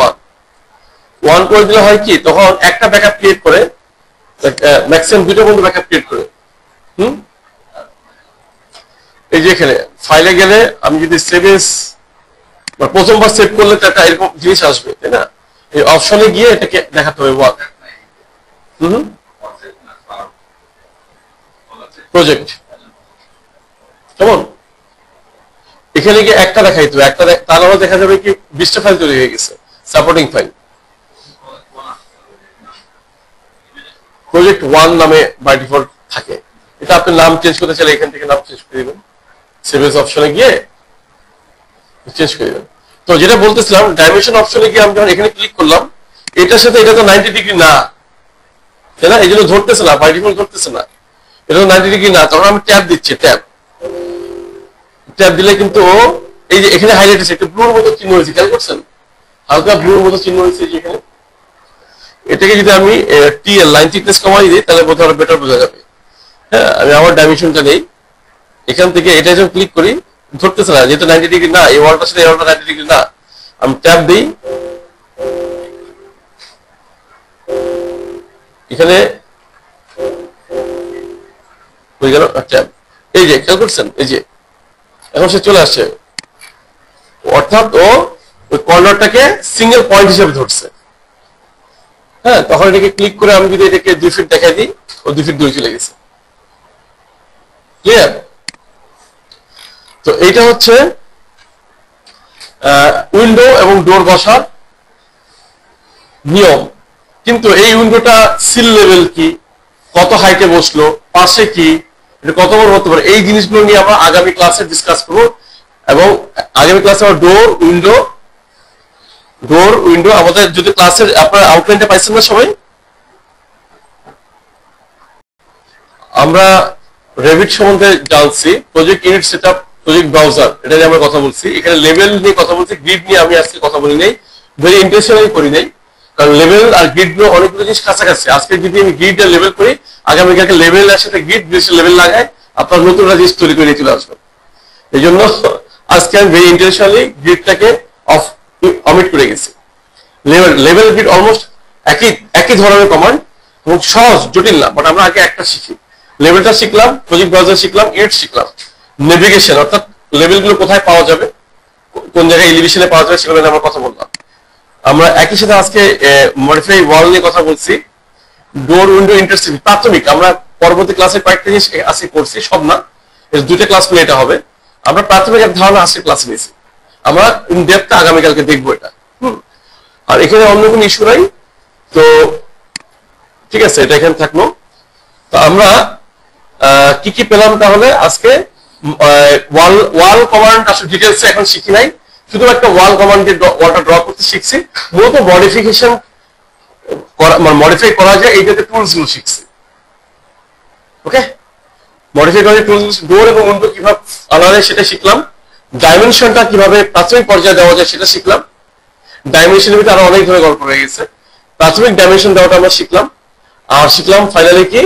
1 করে দিলে হয় কি, তখন একটা ব্যাকআপ ক্রিয়েট করে, ম্যাক্সিমাম 2টা পর্যন্ত ব্যাকআপ ক্রিয়েট করে। এই যে এখানে ফাইলে গেলে আমি যদি সেভ এস প্রথমবার সেভ করলে তো একটা এরকম জিনিস আসবে, তাই না? এই অপশনে গিয়ে এটাকে দেখাতে হবে 1 প্রজেক্ট। কেমন? এখানে গিয়ে একটা দেখাইতো, একটা তাহলে দেখা যাবে কি 20টা ফাইল তৈরি হয়ে গেছে, সাপোর্টিং ফাইল। প্রজেক্ট 1 নামে বাই ডিফল্ট থাকে। এটা আপনি নাম চেঞ্জ করতে চাইলে এখান থেকে নাম চেঞ্জ করে দিবেন, সেভ এজ অপশনে গিয়ে চেঞ্জ করে দিবেন। তো যেটা বলতেছিলাম, ডাইমেনশন অপশনে গিয়ে আমি যখন এখানে ক্লিক করলাম, এটার সাথে এটা তো 90 ডিগ্রি না, তাই না? এই জন্য ধরতেছে না, বাই ডিফল্ট ধরতেছে না। এটা তো 90 ডিগ্রি না। তখন আমি ট্যাব দিচ্ছি, ট্যাব দিলে কিন্তু এই যে এখানে হাইলাইট হয়েছে, একটা ব্লুর মতো চিহ্ন হয়েছে, খেয়াল করছেন? হালকা ব্লুর মতো চিহ্ন হয়েছে এখানে। এটাকে যদি আমি টিএল লাইন থিকনেস কমাই দিই, তাহলে বোধহয় আরো বেটার বোঝা যাবে। হ্যাঁ, আমি আমার ডাইমেনশনটা নেই, এখান থেকে এটা যখন ক্লিক করি ধরতেছে না, যেহেতু 90 ডিগ্রি না, এই ওয়ালটার সাথে এই ওয়ালটা 90 ডিগ্রি না। আমি ট্যাব দিই, এখানে হয়ে গেল ট্যাব। এই যে খেয়াল করছেন, এই যে এখন সে চলে আসছে। অর্থাৎ ও ওই কর্নারটাকে সিঙ্গেল পয়েন্ট হিসেবে ধরছে। হ্যাঁ, তখন এটাকে ক্লিক করে আমি যদি এটাকে 2 ফিট দেখাই দিই, ও 2 ফিট দূরে চলে গেছে। ক্লিয়ার? তো এইটা হচ্ছে উইন্ডো এবং ডোর বসার নিয়ম। কিন্তু এই উইন্ডোটা সিল লেভেল কি, কত হাইটে বসলো, পাশে কি, এটা কত বড় হতে পারে, এই জিনিসগুলো নিয়ে আমরা আগামী ক্লাসে ডিসকাস করবো। এবং আগামী ক্লাসে আমরা ডোর উইন্ডো আমাদের যদি ক্লাসের আপনার আউটলাইনটা পাইছেন না সবাই, আমরা রেভিট সম্বন্ধে জানছি, project unit setup, project browser, এটা নিয়ে আমরা কথা বলছি। এখানে লেভেল নিয়ে কথা বলছি, গ্রিড নিয়ে আমি আজকে কথা বলি নাই, ভেরি ইন্টেনশনালি করি নাই, কারণ লেভেল আর গ্রিড গুলো অনেকগুলো জিনিস কাছাকাছি। আজকে যদি আমি গ্রিড আর লেভেল করি, আগামীকালকে লেভেল এর সাথে গ্রিড লেভেল লাগায় আপনার নতুন একটা জিনিস তৈরি করে চলে আসবেন। এই জন্য আজকে আমি ভেরি ইন্টেনশনালি গ্রিডটাকে অমিট করে গেছি। লেভেল গ্রিড অলমোস্ট একই ধরনের কমান্ড এবং সহজ, জটিল না। বাট আমরা আগে একটা শিখি, লেভেলটা শিখলাম, প্রজেক্ট ব্রাউজার শিখলাম, ইউনিট শিখলাম, নেভিগেশন অর্থাৎ লেভেলগুলো কোথায় পাওয়া যাবে, কোন জায়গায় এলিভেশনে পাওয়া যাবে, সেগুলো নিয়ে আমরা কথা বললাম। আমরা একই সাথে আজকে মডিফাই ওয়াল নিয়ে কথা বলছি, ডোর উইন্ডো ইন্টারসেক্ট প্রাথমিক। আমরা পরবর্তী ক্লাসে কয়েকটা জিনিস আজকে করছি, সব না, দুইটা ক্লাস মিলে এটা হবে। আমরা প্রাথমিক এক ধারণা আজকে ক্লাসে নিয়েছি, আমরা ইন ডেপথ আগামীকালকে দেখবো এটা। আর এখানে অন্য কোনো ইস্যু নাই, তো ঠিক আছে, এটা এখানে থাকলো। তো আমরা কি কি পেলাম তাহলে আজকে? ওয়াল কমান্ড আসলে ডিটেলস এখন শিখি নাই, শুধু একটা ওয়াল কমান্ডে ওয়ালটা ড্র করতে শিখছি, মূলত মডিফিকেশন মডিফাই করা যায় এইটাতে টুলস গুলো শিখছি। ওকে, মডিফাই করা টুলস, ডোর এবং উইন্ডো কিভাবে আলাদা সেটা শিখলাম, ডাইমেনশনটা কিভাবে প্রাথমিক পর্যায়ে দেওয়া যায় সেটা শিখলাম। ডাইমেনশনের ভিতরে আরো অনেক ধরনের গল্প রয়ে গেছে, প্রাথমিক ডাইমেনশন দেওয়াটা আমরা শিখলাম। আর শিখলাম ফাইনালি কি,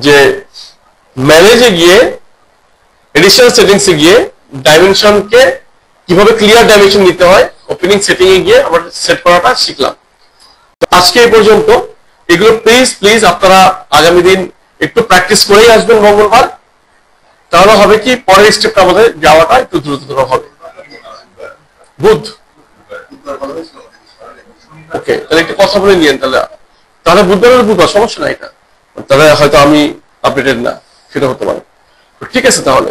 যে ম্যানেজে গিয়ে এডিশনাল সেটিংসে গিয়ে ডাইমেনশনকে কিভাবে ক্লিয়ার ডাইমেনশন নিতে হয়, ওপেনিং সেটিং এ গিয়ে আমরা সেট করাটা শিখলাম। আজকে এই পর্যন্ত। এগুলো প্লিজ প্লিজ আপনারা আগামী দিন একটু প্র্যাকটিস করেই আসবেন মঙ্গলবার, তাহলে হবে কি পরের স্টেপটা আমাদের যাওয়াটা একটু দ্রুততর হবে। বুধ, ওকে, তাহলে একটু কথা বলে নিয়েন, তাহলে বুধবার সমস্যা নাই, এটা তাহলে হয়তো আমি আপডেটেড না, সেটা হতে পারে। ঠিক আছে, তাহলে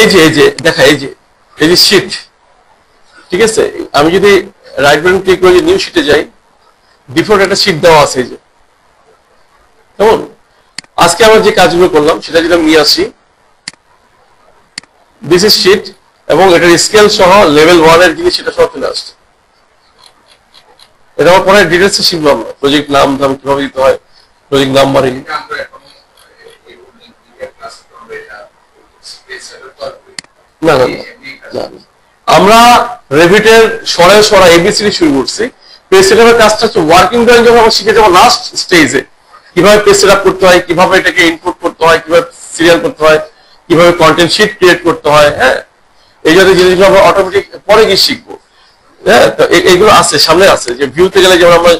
এই যে দেখা, এই যে শীট, ঠিক আছে, আমি যদি রাইট বাটন ক্লিক করে নিউ শীটে যাই, ডিফল্ট একটা শীট দেওয়া আছে। এই যে কেমন, আজকে আমরা যে কাজগুলো করলাম সেটা যদি আমি নিয়ে আসি, দিস ইজ শীট, এবং এটার স্কেল সহ লেভেল 1 এর জিনিস সেটা সব চলে আসছে। এটা আমার পরে ডিটেলসে শিখবো আমরা, প্রজেক্ট নাম কিভাবে দিতে হয়, প্রজেক্ট নাম্বারিং। না না না, আমরা রেভিটের সরা এবিসিডি শুরু করছি। পেজ সেটআপের কাজটা হচ্ছে ওয়ার্কিং ড্রয়িং যখন আমরা শিখে যাবো লাস্ট স্টেজে, কিভাবে পেজ সেটআপ করতে হয়, কিভাবে এটাকে ইনপুট করতে হয়, কিভাবে সিরিয়াল করতে হয়, কিভাবে কন্টেন্ট শিট ক্রিয়েট করতে হয়। হ্যাঁ, এই জাতীয় জিনিসগুলো আমরা অটোমেটিক পরে গিয়ে শিখবো। হ্যাঁ, তো এইগুলো আছে, সামনে আছে, যে ভিউতে গেলে যেমন আমরা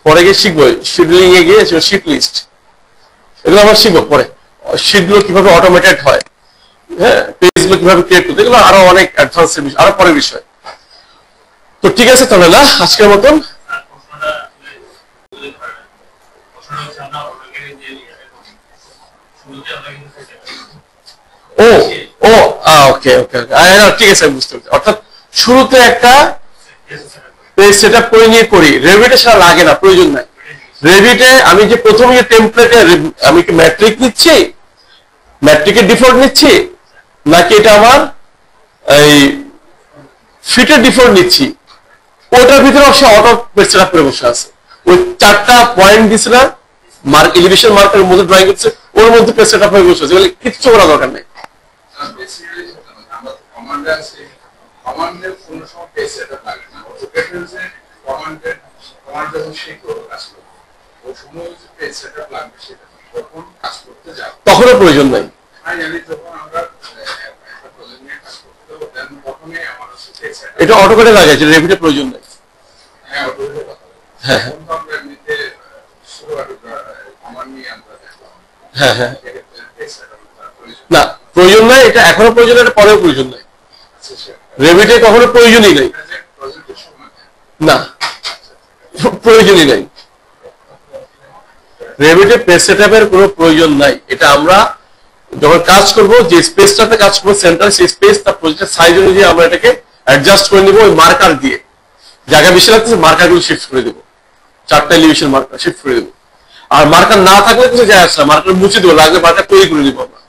পরে গিয়ে শিখবো, শিডিউলিং এ গিয়ে শিট লিস্ট, এগুলো আমরা শিখবো পরে। শিটগুলো কিভাবে অটোমেটেড হয়, হ্যাঁ, পেজগুলো কিভাবে ক্রিয়েট করতে, এগুলো আরো অনেক অ্যাডভান্স বিষয়, আরো পরের বিষয়। তো ঠিক আছে, তাহলে না আজকের মতন। ও ও ওকে ওকে, ঠিক আছে, বুঝতে পারছি। অর্থাৎ শুরুতে একটা পেজ সেটআপ করে নিয়ে করি, রেভিটে সেটা লাগে না, প্রয়োজন নাই। রেভিটে আমি যে প্রথমে যে টেমপ্লেটে আমি কি ম্যাট্রিক নিচ্ছি, ম্যাট্রিকের ডিফল্ট নিচ্ছি, নাকি এটা আমার এই ফিটের ডিফল্ট নিচ্ছি, ওটার ভিতরে সে অটো পেজ সেটআপ করে বসে আছে। ওই 4টা পয়েন্ট দিছে না, এলিভেশন মার্কের মধ্যে ড্রয়িং করছে, ওর মধ্যে পেজ সেটআপ হয়ে বসে আছে, বলে কিচ্ছু করা দরকার নেই। তখনও প্রয়োজন নাই। এটা অটোকেটে লাগাইছে, রেভিটে প্রয়োজন নাই। হ্যাঁ হ্যাঁ হ্যাঁ, না প্রয়োজন নাই, এটা এখনো প্রয়োজন, এটা পরেও প্রয়োজন নাই। রেভিটে কখনো প্রয়োজনই নাই, না প্রয়োজনই নাই। রেভিটে পেজ সেটআপের কোনো প্রয়োজন নাই। এটা আমরা যখন কাজ করব, যে স্পেসটাতে কাজ করবো সেন্টার, সেই স্পেস তার প্রজেক্টের সাইজ অনুযায়ী আমরা এটাকে অ্যাডজাস্ট করে নিব। ওই মার্কার দিয়ে জায়গা বেশি লাগতেছে, মার্কারগুলো শিফট করে দেবো, 4টা এলিভেশন মার্কার শিফট করে দেবো। আর মার্কার না থাকলে কিছু যায় আসে না, মার্কার মুছে দেবো, লাগলে মার্কার তৈরি করে দিব আমরা।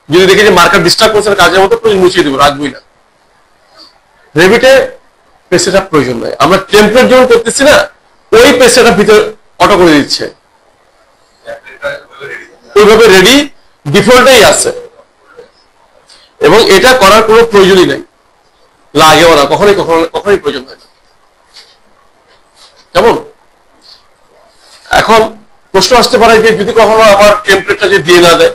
যদি দেখি যে মার্কার ডিস্টার্ব করছে কাজের মতো, মুছিয়ে দেবো, রাখবোই না। রেভিটে পেজ সেটআপ প্রয়োজন নাই। আমরা টেমপ্লেট যখন করতেছি না, ওই পেজ সেটআপ ভিতরে অটো করে দিচ্ছে, ওইভাবে রেডি ডিফল্টেই আছে, এবং এটা করার কোনো প্রয়োজনই নাই, লাগেও না, কখনোই প্রয়োজন হয় না। কেমন? এখন প্রশ্ন আসতে পারে যে যদি কখনো আমার টেমপ্লেটটা যে দিয়ে না দেয়,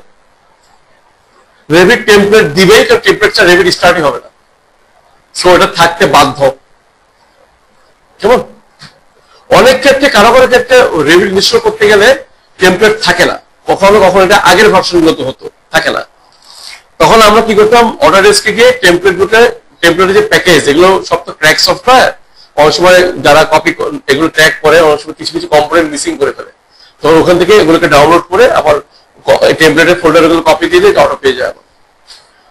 রেভিট টেমপ্লেট দিবেই, তো টেমপ্লেটটা রেভিট স্টার্টই হবে না, সো এটা থাকতে বাধ্য। কেমন? অনেক ক্ষেত্রে, কারো কারো ক্ষেত্রে রেভিট ইনস্টল করতে গেলে টেমপ্লেট থাকে না, কখনো কখনো এটা আগের ভার্সনগুলোতে হতো, থাকে না। তখন আমরা কি করতাম, অটোডেস্কে গিয়ে টেমপ্লেটের যে প্যাকেজ, এগুলো সব তো ক্র্যাক সফটওয়্যার, অনেক সময় যারা কপি এগুলো ট্র্যাক করে, অনেক সময় কিছু কিছু কম্পোনেন্ট মিসিং করে ফেলে, তখন ওখান থেকে এগুলোকে ডাউনলোড করে আবার টেমপ্লেটের ফোল্ডার গুলো কপি দিয়ে দিয়ে অটো পেয়ে যায়।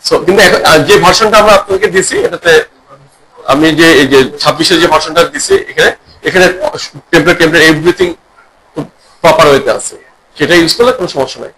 সো কিন্তু যে ভার্সনটা আমরা আপনাদেরকে দিয়েছি, এটাতে আমি যে এই যে 26-এর যে ভার্সনটা দিছি এখানে এখানে টেমপ্লেট এভরিথিং প্রপার ওয়েতে আছে, সেটা ইউজ করলে কোনো সমস্যা নাই।